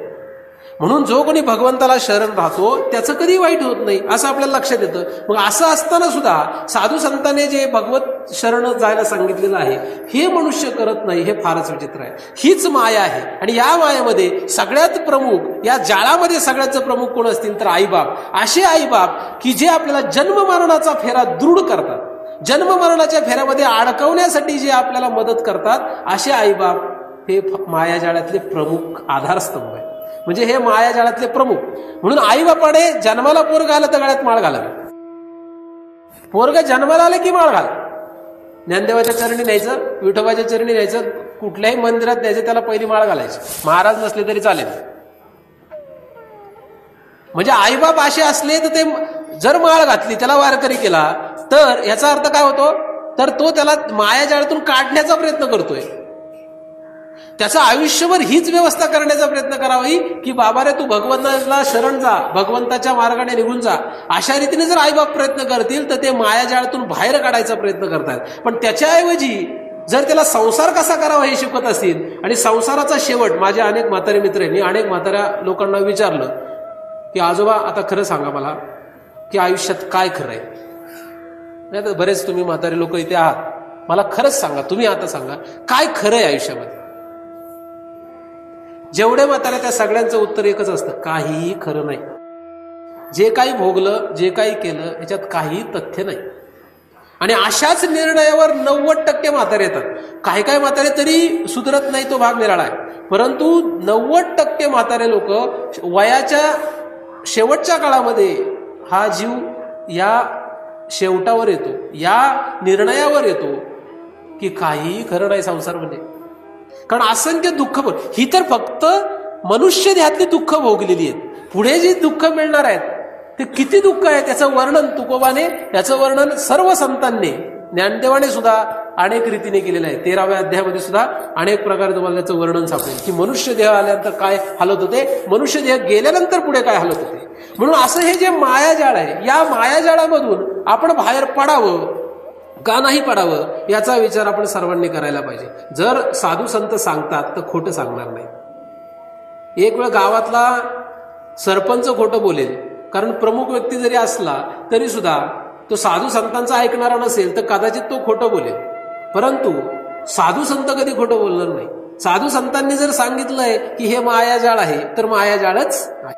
म्हणून जो कोणी भगवंताला शरण राहतो त्याचं कधी वाईट होत नाही असं आपल्याला लक्षात येतं. मग असं असताना सुद्धा साधू संतांनी जे भगवत शरण जायला सांगितलेलं आहे हे मनुष्य करत नाही, हे फारच विचित्र आहे. हीच माया आहे. आणि या मायेमध्ये सगळ्यात प्रमुख, या जाळामध्ये सगळ्यात प्रमुख कोण असतील तर आईबाप. असे आईबाप की जे आपल्याला जन्म मरणाचा फेरा दृढ करतात, जन्म मरणाच्या फेऱ्यामध्ये अडकवण्यासाठी जे आपल्याला मदत करतात, असे आईबाप हे मायाजाळातले प्रमुख आधारस्तंभ आहे. म्हणजे हे मायाजाळातले प्रमुख. म्हणून आईबापाने जन्माला पोरग आलं तर गळ्यात माळ घालावी. पोरग जन्माला आलं की माळ घाल. ज्ञानदेवाच्या चरणी न्यायचं, विठोबाच्या चरणी न्यायचं, कुठल्याही मंदिरात न्यायचं, त्याला पहिली माळ घालायची. महाराज नसले तरी चालेल. म्हणजे आईबाप असे असले तर ते जर माळ घातली, त्याला वारकरी केला, तर याचा अर्थ काय होतो, तर तो त्याला मायाजाळातून काढण्याचा प्रयत्न करतोय. त्याचं आयुष्यभर हीच व्यवस्था करण्याचा प्रयत्न करावी की बाबा रे तू भगवंताला शरण जा, भगवंताच्या मार्गाने निघून जा. अशा रीतीने जर आईबाप प्रयत्न करतील तर ते मायाजाळातून बाहेर काढायचा प्रयत्न करतात. पण त्याच्याऐवजी जर त्याला संसार कसा करावा हे शिकवत असतील, आणि संसाराचा शेवट, माझे अनेक म्हातारे मित्रांनी अनेक म्हाताऱ्या लोकांना विचारलं की आजोबा आता खरं सांगा मला की आयुष्यात काय खरं आहे. नाही तर बरेच तुम्ही म्हातारे लोक इथे आहात, मला खरंच सांगा, तुम्ही आता सांगा काय खरं आहे आयुष्यामध्ये. जेवढे म्हातारे त्या सगळ्यांचं उत्तर एकच असतं, काहीही खरं नाही. जे काही भोगलं, जे काही केलं याच्यात काही तथ्य नाही. आणि अशाच निर्णयावर 90% म्हातारे येतात. काही काही म्हातारे तरी सुधरत नाही, तो भाग निराळा आहे. परंतु 90% म्हातारे लोक वयाच्या शेवटच्या काळामध्ये हा जीव या शेवटावर येतो, या निर्णयावर येतो की काहीही खरं नाही संसार म्हणजे. कारण असंख्य दुःख, ही तर फक्त मनुष्य देहातली दुःख भोगलेली आहेत. पुढे जी दुःख मिळणार आहेत ते किती दुःख आहे त्याचं वर्णन तुकोबाने, याचं वर्णन सर्व संतांनी, ज्ञानदेवाने सुद्धा अनेक रीतीने केलेलं आहे. 13व्या अध्यायामध्ये सुद्धा अनेक प्रकारे तुम्हाला त्याचं वर्णन सापडेल की मनुष्य देह आल्यानंतर काय हालत होते, मनुष्य देह गेल्यानंतर पुढे काय हालत होते. म्हणून असं हे जे मायाजाळ आहे, या मायाजाळामधून आपण बाहेर पडावं का नाही पडावं याचा विचार आपण सर्वांनी करायला पाहिजे. जर साधू संत सांगतात तर खोटं सांगणार नाही. एक वेळ गावातला सरपंच खोटं बोलेल, कारण प्रमुख व्यक्ती जरी असला तरी सुद्धा तो साधू संतांचा ऐकणारा नसेल तर कदाचित तो खोटं बोलेल. परंतु साधू संत कधी खोटं बोलणार नाही. साधू संतांनी जर सांगितलंय की हे मायाजाळ आहे तर मायाजाळच आहे.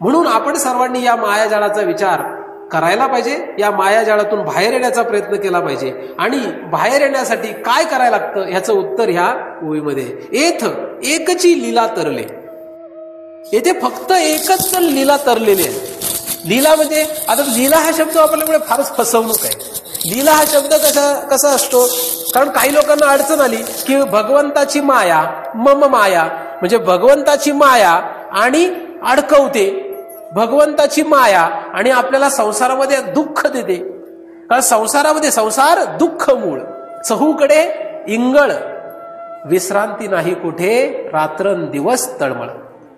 म्हणून आपण सर्वांनी या मायाजाळाचा विचार करायला पाहिजे, या मायाजाळातून बाहेर येण्याचा प्रयत्न केला पाहिजे. आणि बाहेर येण्यासाठी काय करायला लागतं ह्याचं उत्तर ह्या ओळीमध्ये. एथ एकची लीला तरले. येथे फक्त एकच लीला तरलेली आहे. लीला म्हणजे, आता लीला हा शब्द आपल्याकडे फारच फसवणूक आहे. लीला हा शब्द कसा असतो, कारण काही लोकांना अडचण आली की भगवंताची माया, मम माया, म्हणजे भगवंताची माया आणि अडकवते, भगवंताची माया आणि आपल्याला संसारामध्ये दुःख देते. कारण संसारामध्ये, संसार दुःख मूळ, चहूकडे इंगळ, विश्रांती नाही कुठे, रात्रंदिवस तळमळ.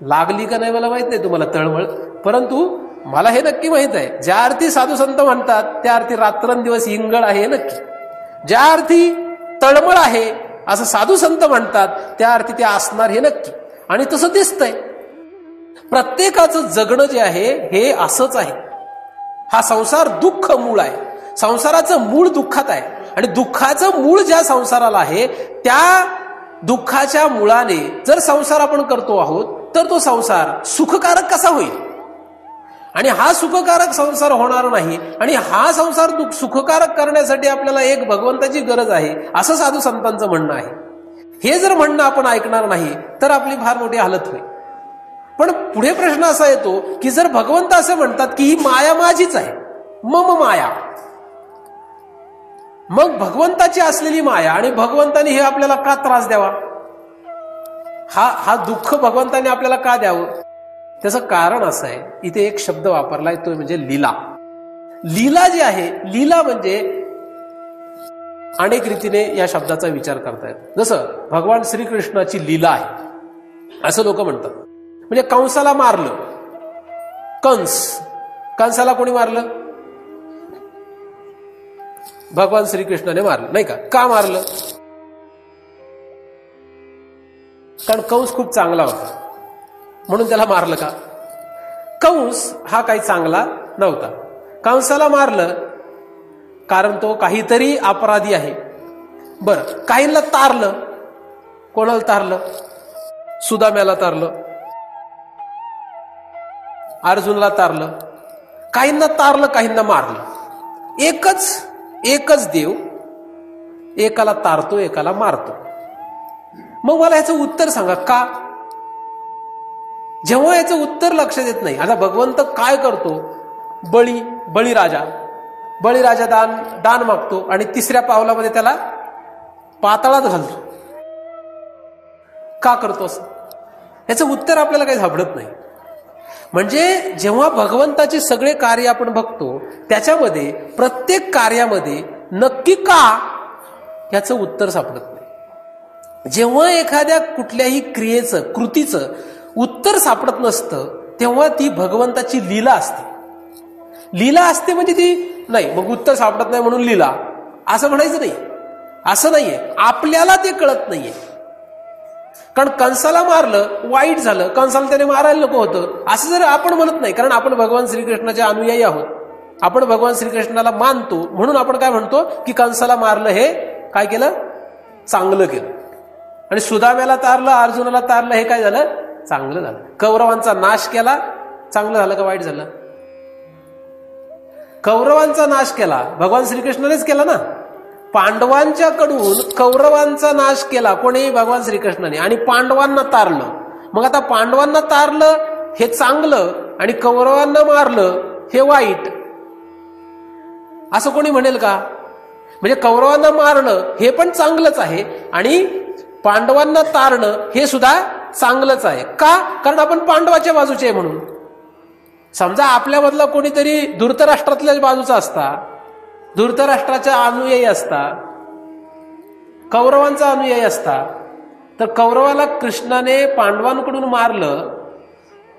लागली का नाही मला माहित नाही तुम्हाला तळमळ, परंतु मला हे नक्की माहित आहे, ज्या अर्थी साधू संत म्हणतात त्या अर्थी रात्रंदिवस इंगळ आहे नक्की. ज्या अर्थी तळमळ आहे असं साधू संत म्हणतात त्या अर्थी ते असणार हे नक्की. आणि तसं दिसतंय. प्रत्येकाचं जगणं जे आहे हे असंच आहे. हा संसार दुःख मूळ आहे. संसाराचं मूळ दुःखात आहे. आणि दुःखाचं मूळ ज्या संसाराला आहे त्या दुःखाच्या मुळाने जर संसार आपण करतो आहोत तर तो संसार सुखकारक कसा होईल. आणि हा सुखकारक संसार होणार नाही. आणि हा संसार सुखकारक करण्यासाठी आपल्याला एक भगवंताची गरज आहे असं साधू संतांचं म्हणणं आहे. हे जर म्हणणं आपण ऐकणार नाही तर आपली फार मोठी हालत होईल. पण पुढे प्रश्न असा येतो की जर भगवंत असं म्हणतात की ही माया माझीच आहे, मम माया, मग भगवंताची असलेली माया आणि भगवंताने हे आपल्याला का त्रास द्यावा, हा दुःख भगवंताने आपल्याला का द्यावं? त्याचं कारण असं आहे, इथे एक शब्द वापरलाय तो म्हणजे लीला. लीला जी आहे, लीला म्हणजे अनेक रीतीने या शब्दाचा विचार करतायत. जसं भगवान श्रीकृष्णाची लीला आहे असं लोक म्हणतात. म्हणजे कंसाला मारलं, कंसाला कोणी मारलं? भगवान श्रीकृष्णाने मारलं, नाही का? का मारलं? कारण कंस खूप चांगला होता म्हणून त्याला मारलं का? कंस हा काही चांगला नव्हता. कंसाला मारलं कारण तो काहीतरी अपराधी आहे. बरं, काहींना तारलं. कोणाला तारलं? सुदाम्याला तारलं, अर्जुनला तारलं. काहींना तारलं, काहींना मारलं. एकच देव एकाला तारतो, एकाला मारतो. मग मला याचं उत्तर सांगा का? जेव्हा याचं उत्तर लक्षात येत नाही, आता भगवंत काय करतो? बळीराजा दान मागतो आणि तिसऱ्या पावलामध्ये त्याला पाताळात घालतो. का करतो असं? याचं उत्तर आपल्याला काही सापडत नाही. म्हणजे जेव्हा भगवंताचे सगळे कार्य आपण बघतो, त्याच्यामध्ये प्रत्येक कार्यामध्ये नक्की का याचं उत्तर सापडत नाही. जेव्हा एखाद्या कुठल्याही क्रियेचं, कृतीचं उत्तर सापडत नसतं, तेव्हा ती भगवंताची लीला असते. लीला असते म्हणजे ती नाही, मग उत्तर सापडत नाही म्हणून लीला असं म्हणायचं नाही. असं नाहीये, आपल्याला ते कळत नाहीये. कारण कंसाला मारलं, वाईट झालं, कंसाला त्याने मारायला नको होतं असं जर आपण म्हणत नाही. कारण आपण भगवान श्रीकृष्णाचे अनुयायी आहोत, आपण भगवान श्रीकृष्णाला मानतो, म्हणून आपण काय म्हणतो की कंसाला मारलं हे काय केलं? चांगलं केलं. आणि सुदाम्याला तारलं, अर्जुनाला तारलं, हे काय झालं? चांगलं झालं. कौरवांचा नाश केला, चांगलं झालं का वाईट झालं? कौरवांचा नाश केला भगवान श्रीकृष्णानेच केला ना. पांडवांच्याकडून कौरवांचा नाश केला कोणी? भगवान श्रीकृष्णाने. आणि पांडवांना तारलं. मग आता पांडवांना तारलं हे चांगलं आणि कौरवांना मारलं हे वाईट असं कोणी म्हणेल का? म्हणजे कौरवांना मारणं हे पण चांगलंच आहे आणि पांडवांना तारणं हे सुद्धा चांगलंच आहे. का? कारण आपण पांडवाच्या बाजूचे आहे म्हणून. समजा आपल्यामधला कोणीतरी धृतराष्ट्रातल्याच बाजूचा असता, धृतराष्ट्राचा अनुयायी असता, कौरवांचा अनुयायी असता, तर कौरवाला कृष्णाने पांडवांकडून मारलं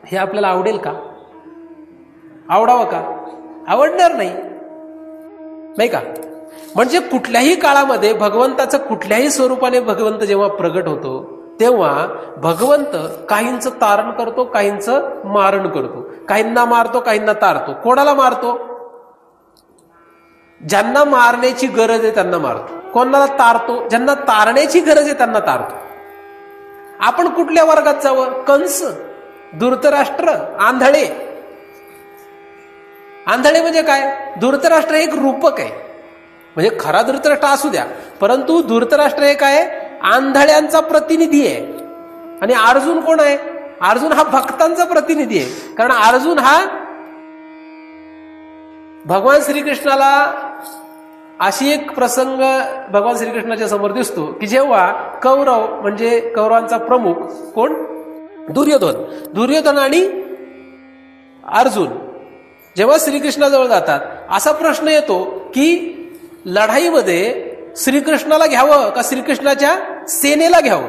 हे आपल्याला आवडेल का? आवडावं का? आवडणार नाही, नाही का? म्हणजे कुठल्याही काळामध्ये भगवंताचं कुठल्याही स्वरूपाने भगवंत जेव्हा प्रगट होतो तेव्हा भगवंत काहींचं तारण करतो, काहींचं मारण करतो. काहींना मारतो, काहींना तारतो. कोणाला मारतो? ज्यांना मारण्याची गरज आहे त्यांना मारतो. कोणाला तारतो? ज्यांना तारण्याची गरज आहे त्यांना तारतो. आपण कुठल्या वर्गात जावं? कंस, धृतराष्ट्र, आंधळे. आंधळे म्हणजे काय? धृतराष्ट्र एक रूपक आहे, म्हणजे खरा धृतराष्ट्र असू द्या, परंतु धृतराष्ट्र हे काय? आंधळ्यांचा प्रतिनिधी आहे. आणि अर्जुन कोण आहे? अर्जुन हा भक्तांचा प्रतिनिधी आहे. कारण अर्जुन हा भगवान श्रीकृष्णाला अशी एक प्रसंग भगवान श्रीकृष्णाच्या समोर दिसतो की जेव्हा कौरव म्हणजे कौरवांचा प्रमुख कोण? दुर्योधन आणि अर्जुन जेव्हा श्रीकृष्णाजवळ जातात, असा प्रश्न येतो की लढाईमध्ये श्रीकृष्णाला घ्यावं का श्रीकृष्णाच्या सेनेला घ्यावं?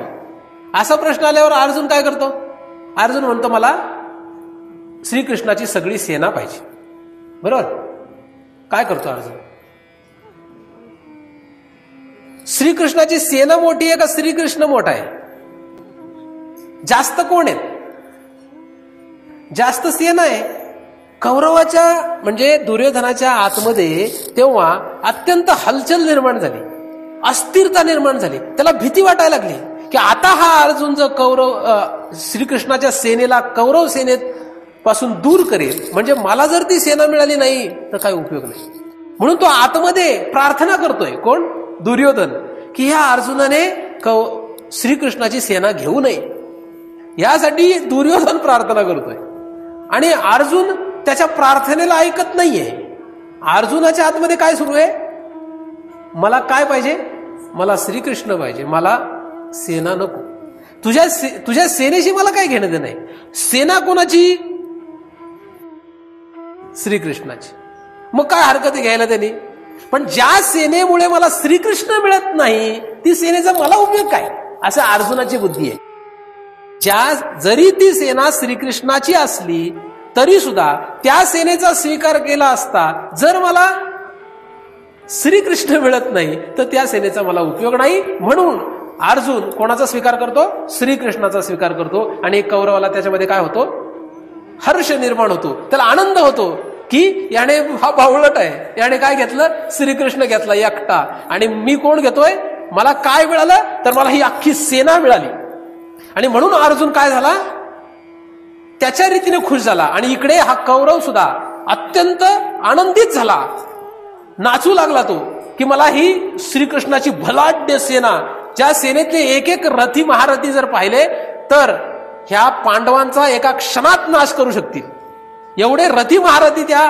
असा प्रश्न आल्यावर अर्जुन काय करतो? अर्जुन म्हणतो मला श्रीकृष्णाची सगळी सेना पाहिजे. बरोबर? काय करतो अर्जुन? श्रीकृष्णाची सेना मोठी आहे का श्रीकृष्ण मोठा आहे? जास्त कोण आहेत? जास्त सेना आहे. कौरवाच्या म्हणजे दुर्योधनाच्या आतमध्ये तेव्हा अत्यंत हलचल निर्माण झाली, अस्थिरता निर्माण झाली. त्याला भीती वाटायला लागली की आता हा अर्जुन जर श्रीकृष्णाच्या सेनेला कौरव सेनेत पासून दूर करेल, म्हणजे मला जर ती सेना मिळाली नाही तर काय उपयोग नाही. म्हणून तो आतमध्ये प्रार्थना करतोय. कोण? दुर्योधन, की ह्या अर्जुनाने श्रीकृष्णाची सेना घेऊ नये, यासाठी दुर्योधन प्रार्थना करतोय. आणि अर्जुन त्याच्या प्रार्थनेला ऐकत नाहीये. अर्जुनाच्या आतमध्ये काय सुरू आहे? मला काय पाहिजे? मला श्रीकृष्ण पाहिजे, मला सेना नको. तुझ्या सेनेशी मला काय घेणं देणं नाही. सेना कोणाची? श्रीकृष्णाची. मग काय हरकत आहे घ्यायला त्यांनी? पण ज्या सेनेमुळे मला श्रीकृष्ण मिळत नाही ती सेनेचा मला उपयोग काय, असं अर्जुनाची बुद्धी आहे. जरी ती सेना श्रीकृष्णाची असली तरी सुद्धा त्या सेनेचा स्वीकार केला असता जर मला श्रीकृष्ण मिळत नाही तर त्या सेनेचा मला उपयोग नाही. म्हणून अर्जुन कोणाचा स्वीकार करतो? श्रीकृष्णाचा स्वीकार करतो. आणि कौरवाला त्याच्यामध्ये काय होतो? हर्ष निर्माण होतो, त्याला आनंद होतो की याने हा बावळट आहे, याने काय घेतलं? श्रीकृष्ण घेतला एकटा. आणि मी कोण घेतोय? मला काय मिळालं? तर मला ही अख्खी सेना मिळाली. आणि म्हणून अर्जुन काय झाला? त्याच्या रीतीने खुश झाला. आणि इकडे हा कौरव सुद्धा अत्यंत आनंदित झाला, नाचू लागला तो की मला ही श्रीकृष्णाची भलाढ्य सेना, ज्या सेनेतले एक एक रथी महारथी जर पाहिले तर ह्या पांडवांचा एका क्षणात नाश करू शकतील, एवढे रथी महारथी त्या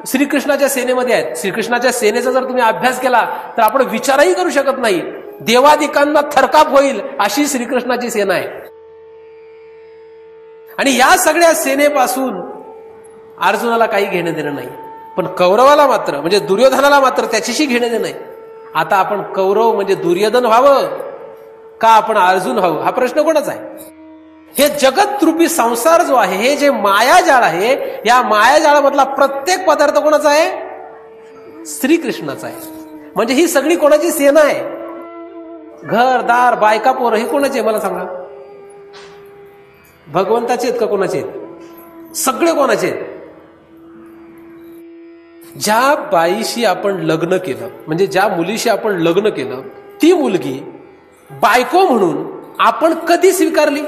श्रीकृष्णाच्या सेनेमध्ये आहेत. श्रीकृष्णाच्या सेनेचा जर तुम्ही अभ्यास केला तर आपण विचारही करू शकत नाही, देवादिकांना थरकाप होईल अशी श्रीकृष्णाची सेना आहे. आणि या सगळ्या सेनेपासून अर्जुनाला काही घेणं देणं नाही. पण कौरवाला मात्र, म्हणजे दुर्योधनाला मात्र त्याच्याशी घेणं देणं नाही. आता आपण कौरव म्हणजे दुर्योधन व्हावं का आपण अर्जुन व्हावं, हा प्रश्न कोणाचा आहे? हे जगतरूपी संसार जो आहे, हे जे मायाजाळ आहे, या मायाजाळामधला प्रत्येक पदार्थ कोणाचा आहे? श्रीकृष्णाचा आहे. म्हणजे ही सगळी कोणाची सेना आहे? घर दार बायका पोरं हे कोणाचे आहे मला सांगा? भगवंताचे आहेत का कोणाचे आहेत? सगळे कोणाचे आहेत? ज्या बाईशी आपण लग्न केलं, म्हणजे ज्या मुलीशी आपण लग्न केलं, ती मुलगी बायको म्हणून आपण कधी स्वीकारली?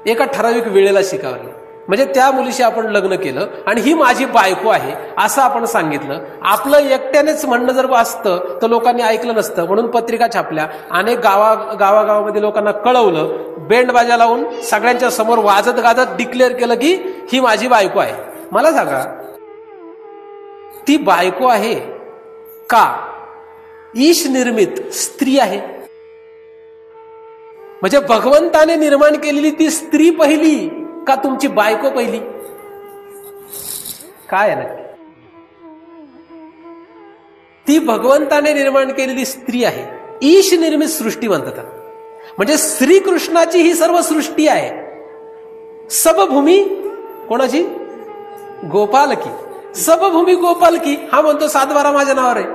एका ठराविक वेळेला स्वीकारली. म्हणजे त्या मुलीशी आपण लग्न केलं आणि ही माझी बायको आहे असं आपण सांगितलं. आपलं एकट्यानेच म्हणणं जर असतं तर लोकांनी ऐकलं नसतं, म्हणून पत्रिका छापल्या, अनेक गावागावामध्ये लोकांना कळवलं, बेंड बाजा लावून सगळ्यांच्या समोर वाजत गाजत डिक्लेअर केलं की ही माझी बायको आहे. मला सांगा, ती बायको आहे का ईश निर्मित स्त्री आहे? म्हणजे भगवंताने निर्माण केलेली ती स्त्री पहिली का तुमची बायको पहिली? काय आहे नक्की? ती भगवंताने निर्माण केलेली स्त्री आहे. ईश निर्मित सृष्टी म्हणतात. म्हणजे श्रीकृष्णाची ही सर्व सृष्टी आहे. सबभूमी कोणाची? गोपालकी. सबभूमी गोपालकी. हा म्हणतो 7/12 माझ्या नावावर आहे.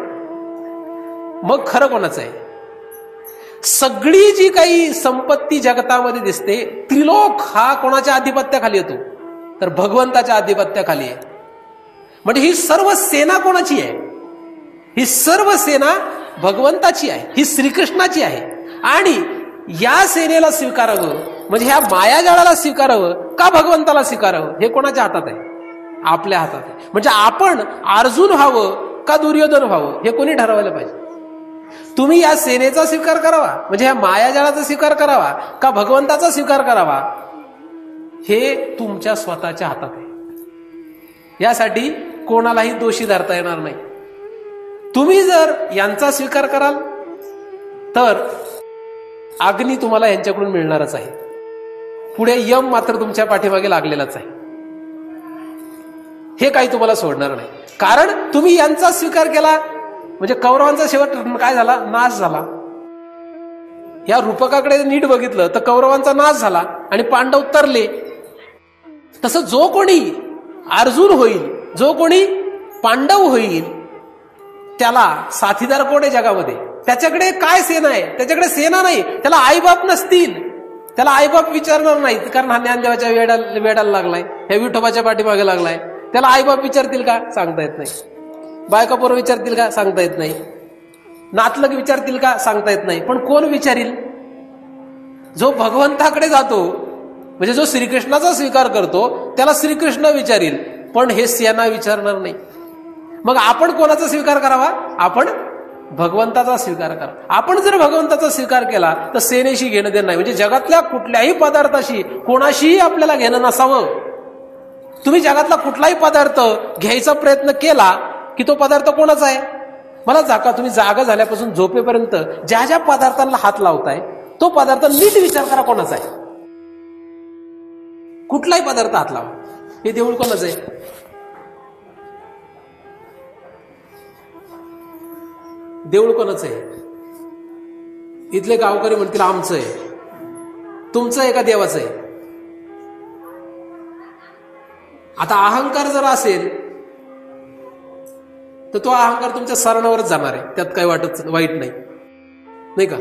मग खरं कोणाचं आहे? सगळी जी काही संपत्ती जगतामध्ये दिसते, त्रिलोक हा कोणाच्या आधिपत्याखाली येतो? तर भगवंताच्या आधिपत्याखाली आहे. म्हणजे ही सर्व सेना कोणाची आहे? ही सर्व सेना भगवंताची आहे, ही श्रीकृष्णाची आहे. आणि या सेनेला स्वीकारावं म्हणजे ह्या मायाजाळाला स्वीकारावं का भगवंताला स्वीकारावं, हे कोणाच्या हातात आहे? आपल्या हातात आहे. म्हणजे आपण अर्जुन व्हावं का दुर्योधन व्हावं हे कोणी ठरवायला पाहिजे. तुम्ही या सेनेचा स्वीकार करावा म्हणजे ह्या मायाजाळाचा स्वीकार करावा का भगवंताचा स्वीकार करावा, हे तुमच्या स्वतःच्या हातात आहे. यासाठी कोणालाही दोषी धरता येणार नाही. तुम्ही जर यांचा स्वीकार कराल तर अग्नी तुम्हाला यांच्याकडून मिळणारच आहे. पुढे यम मात्र तुमच्या पाठीमागे लागलेलाच आहे. हे काही तुम्हाला सोडणार नाही. कारण तुम्ही यांचा स्वीकार केला म्हणजे कौरवांचा शेवट काय झाला? नाश झाला. या रूपकाकडे नीट बघितलं तर कौरवांचा नाश झाला आणि पांडव तरले. तसं जो कोणी अर्जुन होईल, जो कोणी पांडव होईल, त्याला साथीदार कोण आहे जगामध्ये? त्याच्याकडे काय सेना आहे? त्याच्याकडे सेना नाही. त्याला आईबाप नसतील, त्याला आईबाप विचारणार नाहीत, कारण हा ज्ञानदेवाच्या वेडाला लागलाय, ह्या विठोबाच्या पाठीमागे लागलाय. त्याला आईबाप विचारतील का? सांगता येत नाही. बायका पोरं विचारतील का? सांगता येत नाही. नातलग विचारतील का? सांगता येत नाही. पण कोण विचारील? जो भगवंताकडे जातो म्हणजे जो श्रीकृष्णाचा स्वीकार करतो त्याला श्रीकृष्ण विचारील, पण हे सेना विचारणार नाही. मग आपण कोणाचा स्वीकार करावा? आपण भगवंताचा स्वीकार करा. आपण जर भगवंताचा स्वीकार केला तर सेनेशी घेणं देणं नाही. म्हणजे जगातल्या कुठल्याही पदार्थाशी कोणाशीही आपल्याला घेणं नसावं. तुम्ही जगातला कुठलाही पदार्थ घ्यायचा प्रयत्न केला की तो पदार्थ कोणाचा आहे? मला तुम्ही जागा झाल्यापासून झोपेपर्यंत ज्या ज्या पदार्थांना हात लावताय तो पदार्थ नीट विचार करा कोणाचा आहे. कुठलाही पदार्थ हात लावा. हे देऊळ कोणाचं आहे? देऊळ कोणाचं आहे? इथले गावकरी म्हणतील आमचं आहे. तुमचं आहे का देवाचं आहे? आता अहंकार जर असेल तर तो अहंकार तुमच्या सरणावरच जाणार आहे. त्यात काही वाईट नाही का?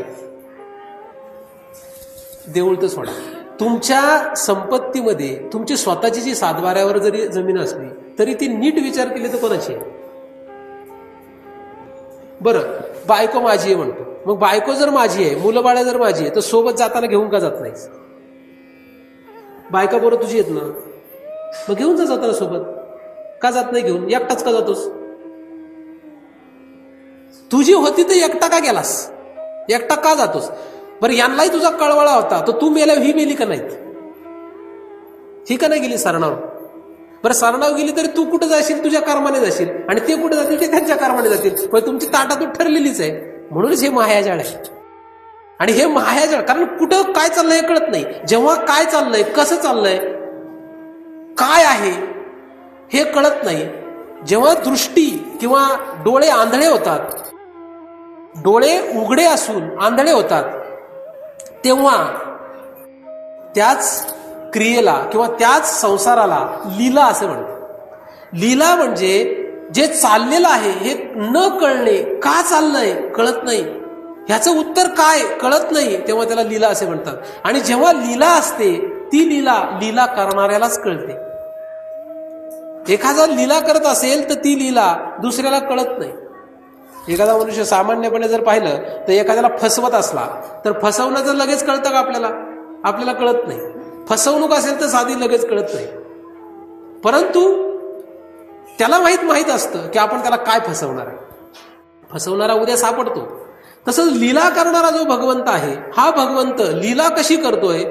देऊळ तर सोडा. तुमच्या संपत्तीमध्ये तुमची स्वतःची जी सातबाऱ्यावर जरी जमीन असली तरी ती नीट विचार केली तर कोणाची आहे? बरं, बायको माझी आहे म्हणतो. मग बायको जर माझी आहे, मुलं बाळं जर माझी आहे, तर सोबत जाताना घेऊन का जात नाहीस? बायका बरोबर तुझी येत ना, मग घेऊन जाताना सोबत. का जात नाही घेऊन? एकटाच का जातोस? तुझी होती तर एकटा का गेलास? एकटा का जातोस? बरं, यांनाही तुझा कळवळा होता, तर तू मेल्यावर ही मेली का नाहीत? ही का नाही गेली सरणावर? बरं, सरणावर गेली तरी तू कुठं जाशील? तुझ्या कर्माने जाशील. आणि ते कुठे जातील? ते त्यांच्या कर्माने जातील. पण तुमची ताटातून ठरलेलीच आहे. म्हणूनच हे मायाजाळ आहे. आणि हे मायाजाळ, कारण कुठं काय चाललंय हे कळत नाही. जेव्हा काय चाललंय, कसं चाललंय, काय आहे हे कळत नाही, जेव्हा दृष्टी किंवा डोळे आंधळे होतात, डोळे उघडे असून आंधळे होतात, तेव्हा त्याच क्रियेला किंवा त्याच संसाराला लीला असं म्हणतात. लीला म्हणजे जे चाललेलं आहे हे न कळणे, का चाललंय कळत नाही, ह्याचं उत्तर काय कळत नाही, तेव्हा त्याला लीला असे म्हणतात. आणि जेव्हा लीला असते ती लीला करणाऱ्यालाच कळते. एखादा लीला करत असेल तर ती लीला दुसऱ्याला कळत नाही. एखादा मनुष्य सामान्यपणे जर पाहिलं तर एखाद्याला फसवत असला तर फसवण्याचं लगेच कळतं का आपल्याला? आपल्याला कळत नाही. फसवणूक असेल तर साधी लगेच कळत नाही. परंतु त्याला माहित असतं की आपण त्याला काय फसवणार आहे. फसवणारा उद्या सापडतो. तसंच लीला करणारा जो भगवंत आहे, हा भगवंत लीला कशी करतोय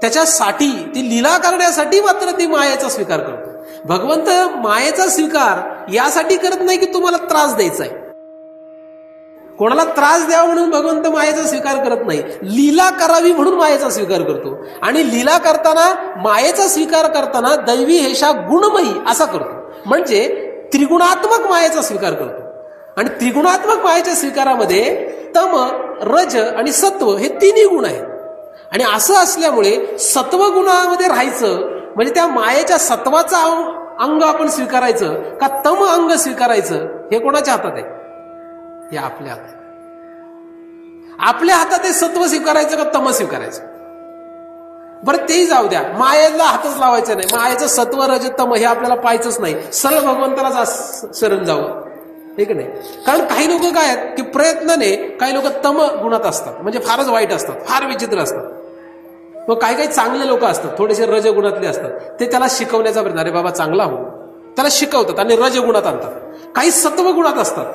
त्याच्यासाठी, ती लीला करण्यासाठी मात्र ती मायेचा स्वीकार करतो. भगवंत मायेचा स्वीकार यासाठी करत नाही की तुम्हाला त्रास द्यायचा आहे. कोणाला त्रास द्यावा म्हणून भगवंत मायेचा स्वीकार करत नाही. लीला करावी म्हणून मायेचा स्वीकार करतो. आणि लीला करताना, मायेचा स्वीकार करताना दैवी हेशा गुणमयी असा करतो. म्हणजे त्रिगुणात्मक मायेचा स्वीकार करतो. आणि त्रिगुणात्मक मायेच्या स्वीकारामध्ये तम, रज आणि सत्व हे तिन्ही गुण आहेत. आणि असं असल्यामुळे सत्व गुणामध्ये राहायचं म्हणजे त्या मायेच्या सत्वाचं अंग आपण स्वीकारायचं का तम अंग स्वीकारायचं, हे कोणाच्या हातात आहे? हे आपल्या हातात. आपल्या हातात आहे सत्व स्वीकारायचं का तम स्वीकारायचं. बरं, तेही जाऊ द्या, मायेला हातच लावायचं नाही. मायेचं सत्व, रज, तम हे आपल्याला पाहायचंच नाही. सरळ भगवंताला शरण जावं, ठीक नाही. कारण काही लोक काय आहेत की प्रयत्नाने, काही लोक तम गुणात असतात, म्हणजे फारच वाईट असतात, फार विचित्र असतात. मग काही चांगले लोक असतात, थोडेसे रजगुणातले असतात, ते त्याला शिकवण्याचा प्रयत्न, अरे बाबा चांगला हो, त्याला शिकवतात आणि रजगुणात आणतात. काही सत्वगुणात असतात,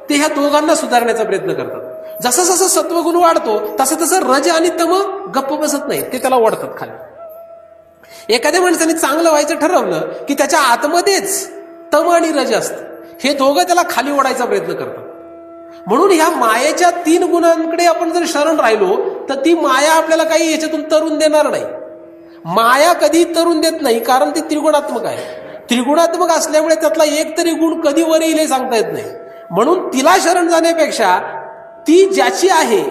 ते ह्या दोघांना सुधारण्याचा प्रयत्न करतात. जसं जसं सत्वगुण वाढतो तसं तसं रज आणि तम गप्प बसत नाही, ते त्याला ओढतात खाली. एखाद्या माणसाने चांगलं व्हायचं ठरवलं की त्याच्या आतमध्येच तम आणि रज असतं, हे दोघं त्याला खाली ओढायचा प्रयत्न करतात. म्हणून ह्या मायेच्या 3 गुणांकडे आपण जर शरण राहिलो तर ती माया आपल्याला काही याच्यातून तरुण देणार नाही. माया कधी तरुण देत नाही, कारण ती त्रिगुणात्मक आहे. त्रिगुणात्मक असल्यामुळे त्यातला एक तरी गुण कधी वर येईल हे सांगता येत नाही. म्हणून तिला शरण जाण्यापेक्षा ती ज्याची आहे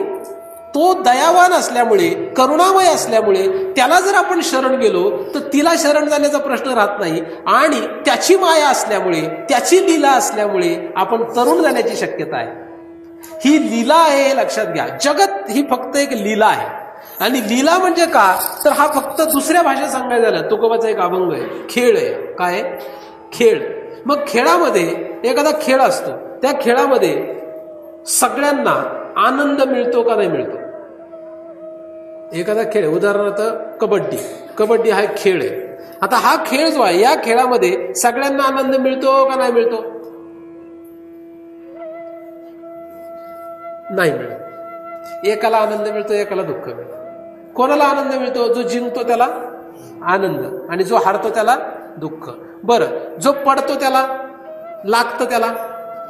तो दयावान असल्यामुळे, करुणामय असल्यामुळे त्याला जर आपण शरण गेलो तर तिला शरण जाण्याचा प्रश्न राहत नाही. आणि त्याची माया असल्यामुळे, त्याची लीला असल्यामुळे आपण तरुण जाण्याची शक्यता आहे. ही लीला आहे हे लक्षात घ्या. जगत ही फक्त एक लीला आहे. आणि लीला म्हणजे का, तर हा फक्त दुसऱ्या भाषेत सांगायचं झालं तुकोबाचा एक अभंग आहे, खेळ आहे. काय खेळ? मग खेळामध्ये एखादा खेळ असतो, त्या खेळामध्ये सगळ्यांना आनंद मिळतो का नाही मिळतो? एखादा खेळ, उदाहरणार्थ कबड्डी हा एक खेळ आहे. आता हा खेळ जो आहे, या खेळामध्ये सगळ्यांना आनंद मिळतो का नाही मिळतो? नाही मिळत. एकाला आनंद मिळतो, एकाला दुःख मिळतं. कोणाला आनंद मिळतो? जो जिंकतो त्याला आनंद, आणि जो हारतो त्याला दुःख. बरं, जो पडतो त्याला, लागतं त्याला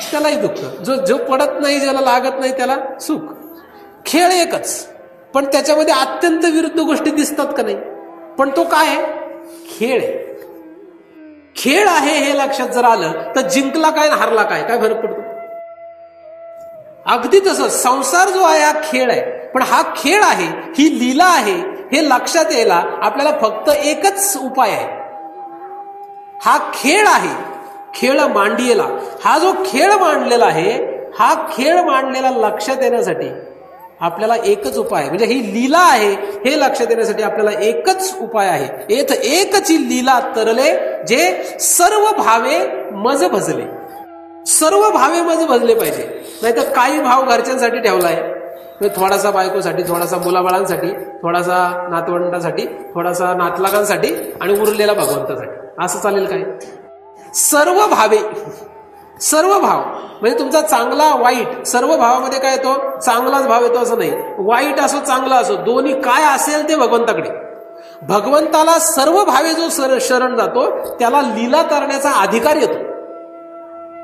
त्यालाही दुःख. जो पडत नाही, ज्याला लागत नाही त्याला सुख. खेळ एकच, पण त्याच्यामध्ये अत्यंत विरुद्ध गोष्टी दिसतात का नाही. पण तो काय आहे? खेळ आहे. खेळ आहे हे लक्षात जर आलं तर जिंकला काय आणि हारला काय, काय फरक पडतो. अगदी तसं संसार जो आहे हा खेळ आहे, पण हा खेळ आहे, ही लीला आहे हे लक्षात यायला आपल्याला फक्त एकच उपाय आहे. हा खेळ आहे, खेळ मांडलेला, हा जो खेळ मांडलेला आहे, हा खेळ मांडलेला लक्षात येण्यासाठी आपल्याला एकच उपाय, म्हणजे ही लीला आहे हे लक्षात येण्यासाठी आपल्याला एकच उपाय आहे. येथ एकची लीला तरले जे सर्व भावे मज भजले. सर्व भावे मज भजले पाहिजे. नाहीतर काही भाव घरच्यांसाठी ठेवलाय, थोडासा बायकोसाठी, थोडासा मुलाबाळांसाठी, थोडासा नातवंडासाठी, थोडासा नातलागांसाठी आणि उरलेला भगवंतासाठी. असं चालेल काय? सर्व भावे, सर्व भाव म्हणजे तुमचा चांगला वाईट, सर्व भावामध्ये काय येतो? चांगलाच भाव येतो असं नाही. वाईट असो चांगला असो, दोन्ही काय असेल ते भगवंताकडे. भगवंताला सर्व भावे जो शरण जातो त्याला लीला तरण्याचा अधिकार येतो.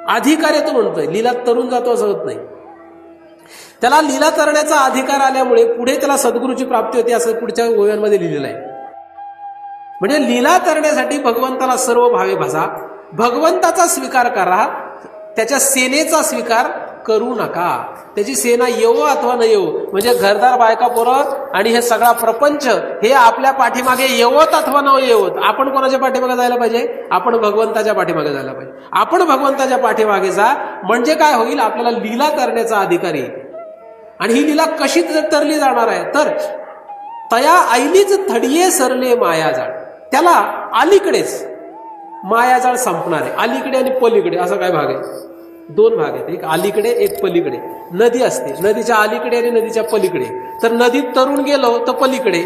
अधिकार येतो म्हणतोय, लीला तरून जातो असं होत नाही. त्याला लीला तरण्याचा अधिकार आल्यामुळे पुढे त्याला सद्गुरूची प्राप्ती होते असं पुढच्या ओव्यांमध्ये लिहिलेलं आहे. म्हणजे लीला तरण्यासाठी भगवंताला सर्व भावे भजा, भगवंताचा स्वीकार करा, त्याच्या सेनेचा स्वीकार करू नका. त्याची सेना येवो अथवा न येवो, म्हणजे घरदार बायका पोरं आणि हे सगळा प्रपंच हे आपल्या पाठीमागे येवोत अथवा न येवोत, आपण कोणाच्या पाठीमागे जायला पाहिजे? आपण भगवंताच्या पाठीमागे जायला पाहिजे. आपण भगवंताच्या पाठीमागे जा, म्हणजे काय होईल? आपल्याला लीला तरण्याचा अधिकार येईल. आणि ही लीला कशी तरली जाणार आहे? तर तया ऐलीच थडिये सरले मायाजाळ. त्याला अलीकडेच मायाजाळ संपणार आहे. अलीकडे आणि पलीकडे असा काय भाग आहे? दोन भाग आहेत, एक अलीकडे एक पलीकडे. नदी असते, नदीच्या अलीकडे आणि नदीच्या पलीकडे. तर नदीत तरुण गेलो तर पलीकडे,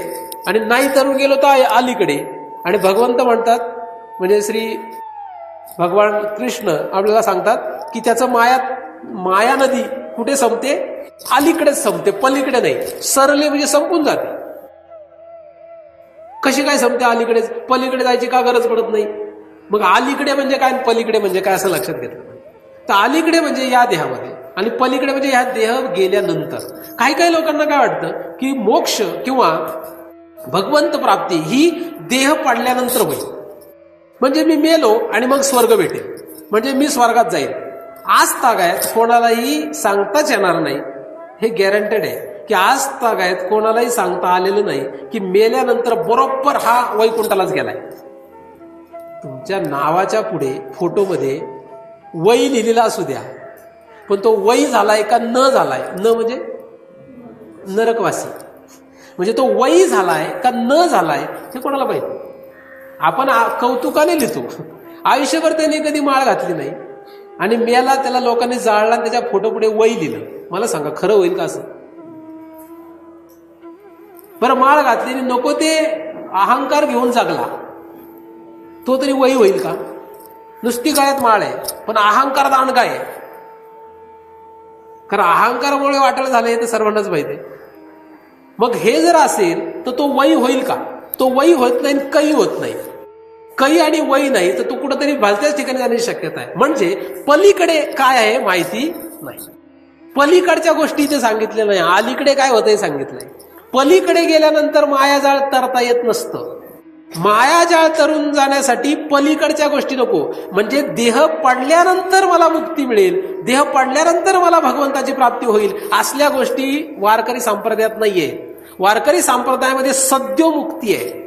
आणि नाही तरुण गेलो तर अलीकडे. आणि भगवंत म्हणतात, म्हणजे श्री भगवान कृष्ण आपल्याला सांगतात की त्याचं माया नदी कुठे संपते? अलीकडेच संपते, पलीकडे नाही. सरले म्हणजे संपून जाते. कशी काय संपते? अलीकडेच. पलीकडे जायची का गरज पडत नाही? मग अलीकडे म्हणजे काय, पलीकडे म्हणजे काय असं लक्षात घेतलं. तर अलीकडे म्हणजे या देहामध्ये, आणि पलीकडे म्हणजे या देह गेल्यानंतर. काही काही लोकांना काय वाटतं की मोक्ष किंवा भगवंत प्राप्ती ही देह पडल्यानंतर होईल. म्हणजे मी मेलो आणि मग स्वर्ग भेटेल, म्हणजे मी स्वर्गात जाईल. आज तागायत कोणालाही सांगताच येणार नाही, हे गॅरंटेड आहे की आज तागायत कोणालाही सांगता आलेलं नाही की मेल्यानंतर बरोबर हा वैकुंठालाच गेलाय. तुमच्या नावाच्या पुढे फोटोमध्ये वै लिहिलेला असू द्या, पण तो वै झालाय का न झालाय? न म्हणजे नरकवासी, म्हणजे तो वै झालाय का न झालाय हे कोणाला माहिती. आपण कौतुकाने लिहितो, आयुष्यभर त्याने कधी माळ घातली नाही आणि मेला त्याला लोकांनी जाळला आणि त्याच्या फोटो पुढे वै लिहिलं. मला सांगा, खरं होईल का असं? बरं, माळ घातली नको ते अहंकार घेऊन जगला, तो तरी वै होईल का? नुसती गळ्यात माळ आहे पण अहंकार दांडगा आहे. कारण अहंकारामुळे वाटायला झाले हे तर सर्वांनाच माहिती. मग हे जर असेल तर तो वै होईल का? तो वै होत नाही, कै होत नाही. कै आणि वै नाही तर तो कुठंतरी भलत्याच ठिकाणी जाण्याची शक्यता आहे. म्हणजे पलीकडे काय आहे माहिती नाही, पलीकडच्या गोष्टी इथे सांगितल्या नाही, अलीकडे काय होतंय सांगितलंय. पलीकडे गेल्यानंतर मायाजाळ तरता येत नसतं. मायाजाळ तरून जाण्यासाठी पलीकडच्या गोष्टी नको. म्हणजे देह पडल्यानंतर मला मुक्ती मिळेल, देह पडल्यानंतर मला भगवंताची प्राप्ती होईल, असल्या गोष्टी वारकरी संप्रदायात नाहीये. वारकरी संप्रदायामध्ये सद्योमुक्ती आहे.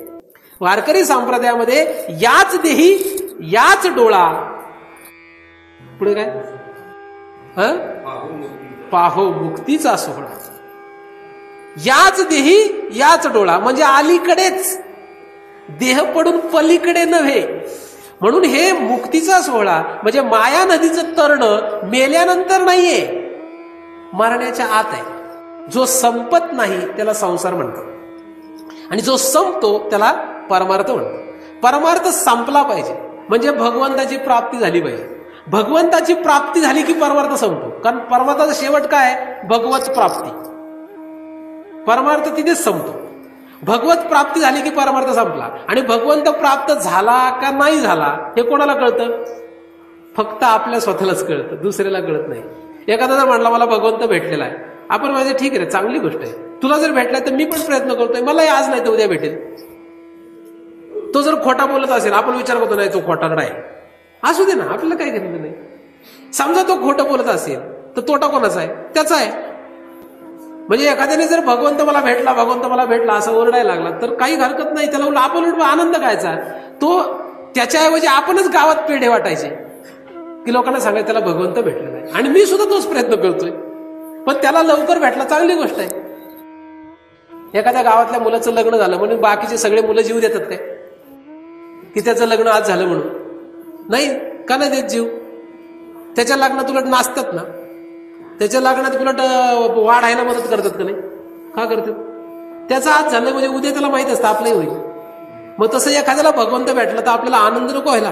वारकरी संप्रदायामध्ये याच देही याच डोळा, पुढे काय पाहो मुक्तीचा सोहळा, याच देही याच डोळा, म्हणजे अलीकडेच, देह पडून पलीकडे नव्हे. म्हणून हे मुक्तीचा सोहळा म्हणजे माया नदीचं तरण मेल्यानंतर नाहीये, मरण्याच्या आत आहे. जो संपत नाही त्याला संसार म्हणतात, आणि जो संपतो त्याला परमार्थ म्हणतात. परमार्थ संपला पाहिजे म्हणजे भगवंताची प्राप्ती झाली पाहिजे. भगवंताची प्राप्ती झाली की परमार्थ संपतो. कारण परमार्थाचा शेवट काय? भगवत प्राप्ती. परमार्थ तिथेच संपतो. भगवत प्राप्ती झाली की परमार्थ संपला. आणि भगवंत प्राप्त झाला का नाही झाला हे कोणाला कळतं? फक्त आपल्या स्वतःलाच कळतं, दुसऱ्याला कळत नाही. एखादा जर म्हणला मला भगवंत भेटलेला आहे, आपण म्हणजे ठीक आहे, चांगली गोष्ट आहे. तुला जर भेटलाय तर मी पण प्रयत्न करतोय, मलाही आज नाही तर उद्या भेटेल. तो जर खोटा बोलत असेल, आपण विचार करतो नाही तो खोटाकडा आहे, असू दे ना, आपल्याला काही घेतलं नाही. समजा तो खोटं बोलत असेल तर तोटा कोणाचा आहे? त्याचा आहे. म्हणजे एखाद्याने जर भगवंत मला भेटला, भगवंत मला भेटला असं ओरडायला लागला तर काही हरकत नाही, त्याला आपण उलट आनंद करायचा. तो त्याच्याऐवजी आपणच गावात पेढे वाटायचे की लोकांना सांगायचं त्याला भगवंत भेटलेला आहे. आणि मी सुद्धा तोच प्रयत्न करतोय, पण त्याला लवकर भेटला, चांगली गोष्ट आहे. एखाद्या गावातल्या मुलाचं लग्न झालं म्हणून बाकीचे सगळे मुलं जीव देतात काय की त्याचं लग्न आज झालं म्हणून? नाही, का नाही देत जीव? त्याच्या लग्नात उलट नाचतात ना, त्याच्या लग्नात उलट वाढायला मदत करतात का नाही? का करतात? त्याचं आज झालं म्हणजे उद्या त्याला माहित असतं आपलंही होईल. मग तसं एखाद्याला भगवंत भेटला तर आपल्याला आनंद नको व्हायला?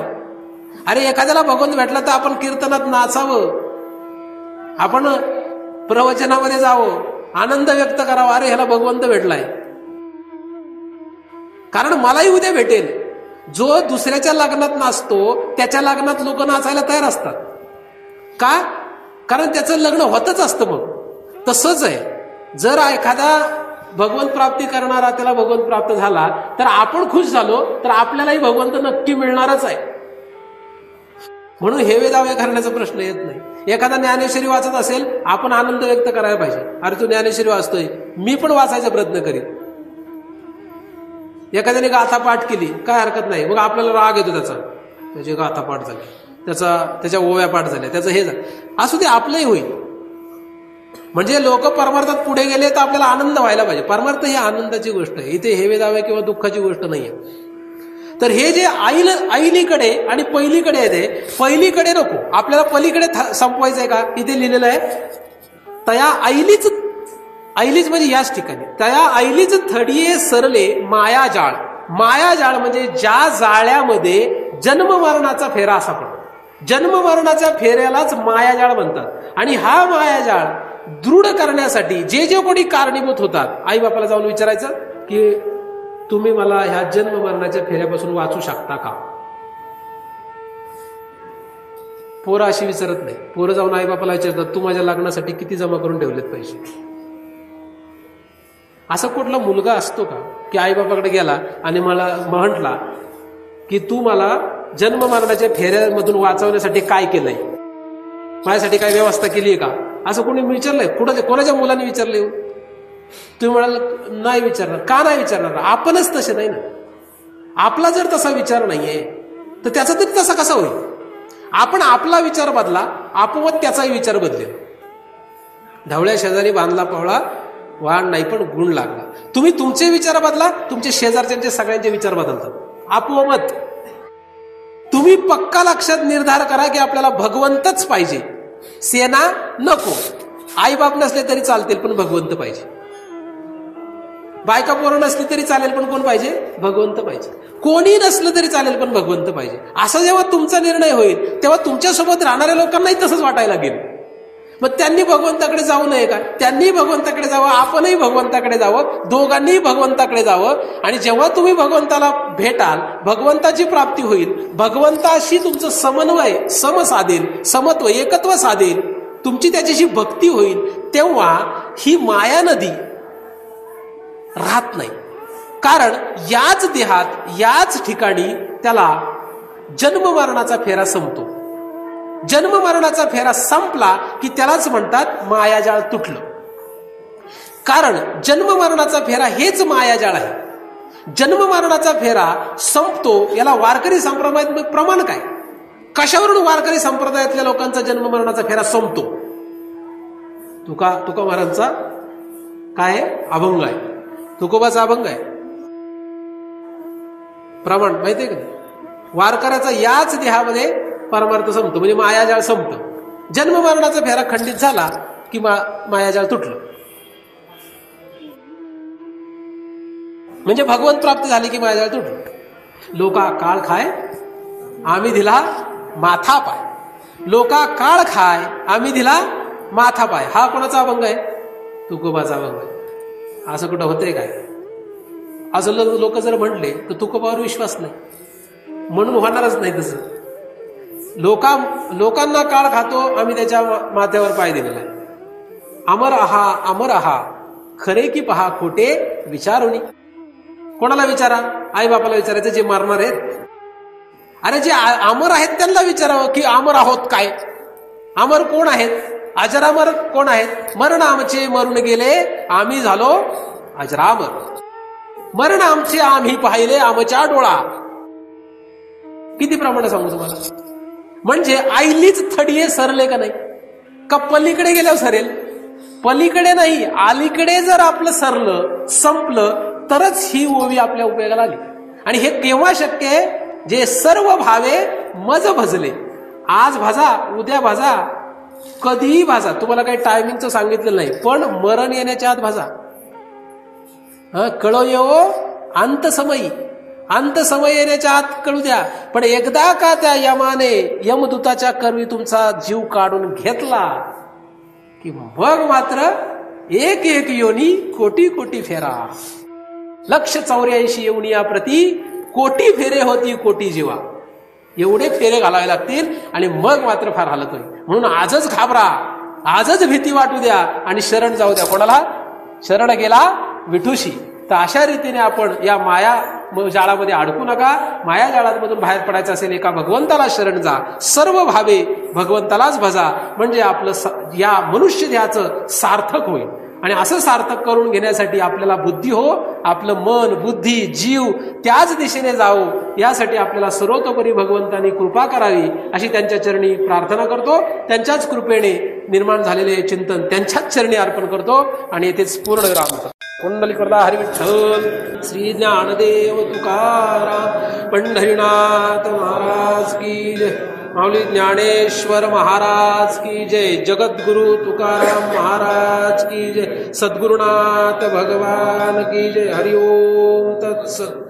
अरे एखाद्याला भगवंत भेटला तर आपण कीर्तनात नाचावं, आपण प्रवचनामध्ये जावं, आनंद व्यक्त करावा, अरे ह्याला भगवंत भेटलाय. कारण मलाही उद्या भेटेल. जो दुसऱ्याच्या लग्नात नाचतो त्याच्या लग्नात लोक नाचायला तयार असतात. का? कारण त्याचं लग्न होतच असतं. मग तसंच आहे, जर एखादा भगवंत प्राप्ती करणारा त्याला भगवंत प्राप्त झाला तर आपण खुश झालो तर आपल्यालाही भगवंत नक्की मिळणारच आहे. म्हणून हेवे दावे करण्याचा प्रश्न येत नाही. एखादा ज्ञानेश्वरी वाचत असेल, आपण आनंद व्यक्त करायला पाहिजे, अरे तू ज्ञानेश्वरी वाचतोय, मी पण वाचायचा प्रयत्न करीन. एखाद्याने गाथा पाठ केली, काय हरकत नाही, मग आपल्याला राग येतो त्याचा, त्याची गाथा पाठ झाली, त्याच्या ओव्या पाठ झाल्या, त्याचं हे झालं, असू दे, आपलंही होईल. म्हणजे लोक परमार्थात पुढे गेले तर आपल्याला आनंद व्हायला पाहिजे. परमार्थ ही आनंदाची गोष्ट आहे, इथे हेवे दावे किंवा दुःखाची गोष्ट नाहीये. तर हे जे आईलीकडे आणि पहिलीकडे आहे, ते पहिलीकडे नको, आपल्याला पलीकडे संपवायचंय का? इथे लिहिलेलं आहे, तया आईलीच म्हणजे याच ठिकाणी, तया आईलीच थडिये सरले मायाजाळ. मायाजाळ म्हणजे ज्या जाळ्यामध्ये जन्म मरणाचा फेरा सापडतो. जन्म मरणाच्या फेऱ्यालाच मायाजाळ म्हणतात. आणि हा मायाजाळ दृढ करण्यासाठी जे कोणी कारणीभूत होतात, आई बापाला जाऊन विचारायचं की तुम्ही मला ह्या जन्म मरणाच्या फेऱ्यापासून वाचू शकता का? पोरं अशी विचारत नाही. पोरं जाऊन आई बापाला विचारतात, तू माझ्या लग्नासाठी किती जमा करून ठेवलेत पैसे? असा कुठला मुलगा असतो का की आई बापाकडे गेला आणि मला म्हटला की तू मला जन्म मरणाच्या फेऱ्यामधून वाचवण्यासाठी काय केलंय, माझ्यासाठी काय व्यवस्था केली आहे का? असं कोणी विचारलंय? कोणाच्या मुलाने विचारले? तुम्ही म्हणाल नाही विचारणार. का नाही विचारणार? आपणच तसे नाही ना. आपला जर तसा विचार नाहीये तर त्याचा तरी तसा कसा होईल? आपण आपला विचार बदला, आपोआप त्याचाही विचार बदलेल. ढवळ्या शेजारी बांधला पवळा, वाण नाही पण गुण लागला. तुम्ही तुमचे विचार बदला, तुमचे शेजारच्यांचे सगळ्यांचे विचार बदलतात आपोआप. तुम्ही पक्का लक्षात निर्धार करा की आपल्याला भगवंतच पाहिजे, सेना नको. आई बाप नसले तरी चालतील पण भगवंत पाहिजे. बायका पोरं नसली तरी चालेल पण कोण पाहिजे? भगवंत पाहिजे. कोणी नसलं तरी चालेल पण भगवंत पाहिजे. असा जेव्हा तुमचा निर्णय होईल तेव्हा तुमच्यासोबत राहणाऱ्या लोकांनाही तसंच वाटायला लागेल. मग त्यांनी भगवंताकडे जाऊ नये का? त्यांनी भगवंताकडे जावं, आपणही भगवंताकडे जावं, दोघांनीही भगवंताकडे जावं. आणि जेव्हा तुम्ही भगवंताला भेटाल, भगवंताची प्राप्ती होईल, भगवंताशी तुमचं समन्वय साधेल, समत्व एकत्व साधेल, तुमची त्याच्याशी भक्ती होईल, तेव्हा ही माया नदी राहत नाही. कारण याच देहात याच ठिकाणी त्याला जन्म मरणाचा फेरा संपतो. जन्म मरणाचा फेरा संपला की त्यालाच म्हणतात मायाजाळ तुटलं. कारण जन्म मरणाचा फेरा हेच मायाजाळ आहे. जन्म मरणाचा फेरा संपतो, याला वारकरी संप्रदायात प्रमाण काय? कशावरून वारकरी संप्रदायातल्या लोकांचा जन्म मरणाचा फेरा संपतो? तुका महाराजांचा काय अभंग आहे, तुकोबाचा अभंग आहे. प्रमाण माहितीये का? वारकऱ्याचा याच देहामध्ये परमार्थ संपतो, म्हणजे मायाजाळ संपतं. जन्म मरणाचा फेरा खंडित झाला की मायाजाळ तुटलं. म्हणजे भगवंत प्राप्ती झाली की मायाजाळ तुटलं. लोका काळ खाय आम्ही दिला माथा पाय. लोका काळ खाय आम्ही दिला माथा पाय. हा कोणाचा अभंग आहे? तुकोबाचा अभंग आहे. असं कुठं होतंय काय? असं लोक जर म्हटले तर तुकोबावर विश्वास नाही, म्हणून होणारच नाही तसं. लोकांना काळ खातो, आम्ही त्याच्या माथ्यावर पाय दिलेला आहे. अमर आहा खरे की पहा खोटे विचारुनी. कोणाला विचारा? आई बापाला विचारायचं जे मरणार आहेत. अरे जे अमर आहेत त्यांना विचारावं की अमर आहोत काय? अमर कोण आहेत? अजरामर कोण आहेत? मरण आमचे मरून गेले, आम्ही झालो अजरामर. मरण आमचे आम्ही पाहिले आमच्या डोळा. किती प्रमाणे सांगू तुम्हाला? म्हणजे आईलीच थडिये सरले का नाही? का पलीकडे गेल्यावर सरेल? पलीकडे नाही, अलीकडे जर आपलं सरलं, संपलं, तरच ही ओवी आपल्या उपयोगाला आली. आणि हे केव्हा शक्य आहे? जे सर्व भावे मज भजले. आज भाजा, उद्या भाजा, कधीही भाजा. तुम्हाला काही टायमिंगचं सांगितलं नाही, पण मरण येण्याच्या आत भाजा. कळो येवो अंत समय येण्याच्या आत कळू द्या. पण एकदा का त्या यमाने यमदूताच्या करवी तुमचा जीव काढून घेतला की मग मात्र एक एक योनी कोटी कोटी फेरा. 184 येवनिया प्रति कोटी फेरे होती कोटी जीवा. एवढे फेरे घालावे लागतील आणि मग मात्र फार हालत होईल. म्हणून आजच घाबरा, आजच भीती वाटू द्या आणि शरण जाऊ द्या. कोणाला? शरण गेला विठूशी. तर अशा रीतीने आपण या माया जाळामध्ये अडकू नका. माया जाळामधून बाहेर पडायचं असेल, एका भगवंताला शरण जा. सर्व भावे भगवंतालाच भजा, म्हणजे आपलं या मनुष्य देहाचं सार्थक होईल. आणि असं सार्थक करून घेण्यासाठी आपल्याला बुद्धी हो, आपलं मन, बुद्धी, जीव त्याच दिशेने जावो, यासाठी आपल्याला सर्वतोपरी भगवंतांनी कृपा करावी अशी त्यांच्या चरणी प्रार्थना करतो. त्यांच्याच कृपेने निर्माण झालेले चिंतन त्यांच्याच चरणी अर्पण करतो आणि येथेच पूर्ण विराम करतो. कुंडलिकवरदा हरी विठ्ठल. श्री ज्ञानदेव तुकाराम पंढरीनाथ महाराज की जय. माऊली ज्ञानेश्वर महाराज की जय. जगद्गुरु तुकाराम महाराज की जय. सद्गुरुनाथ भगवान की जय. हरि ओम तत्सत.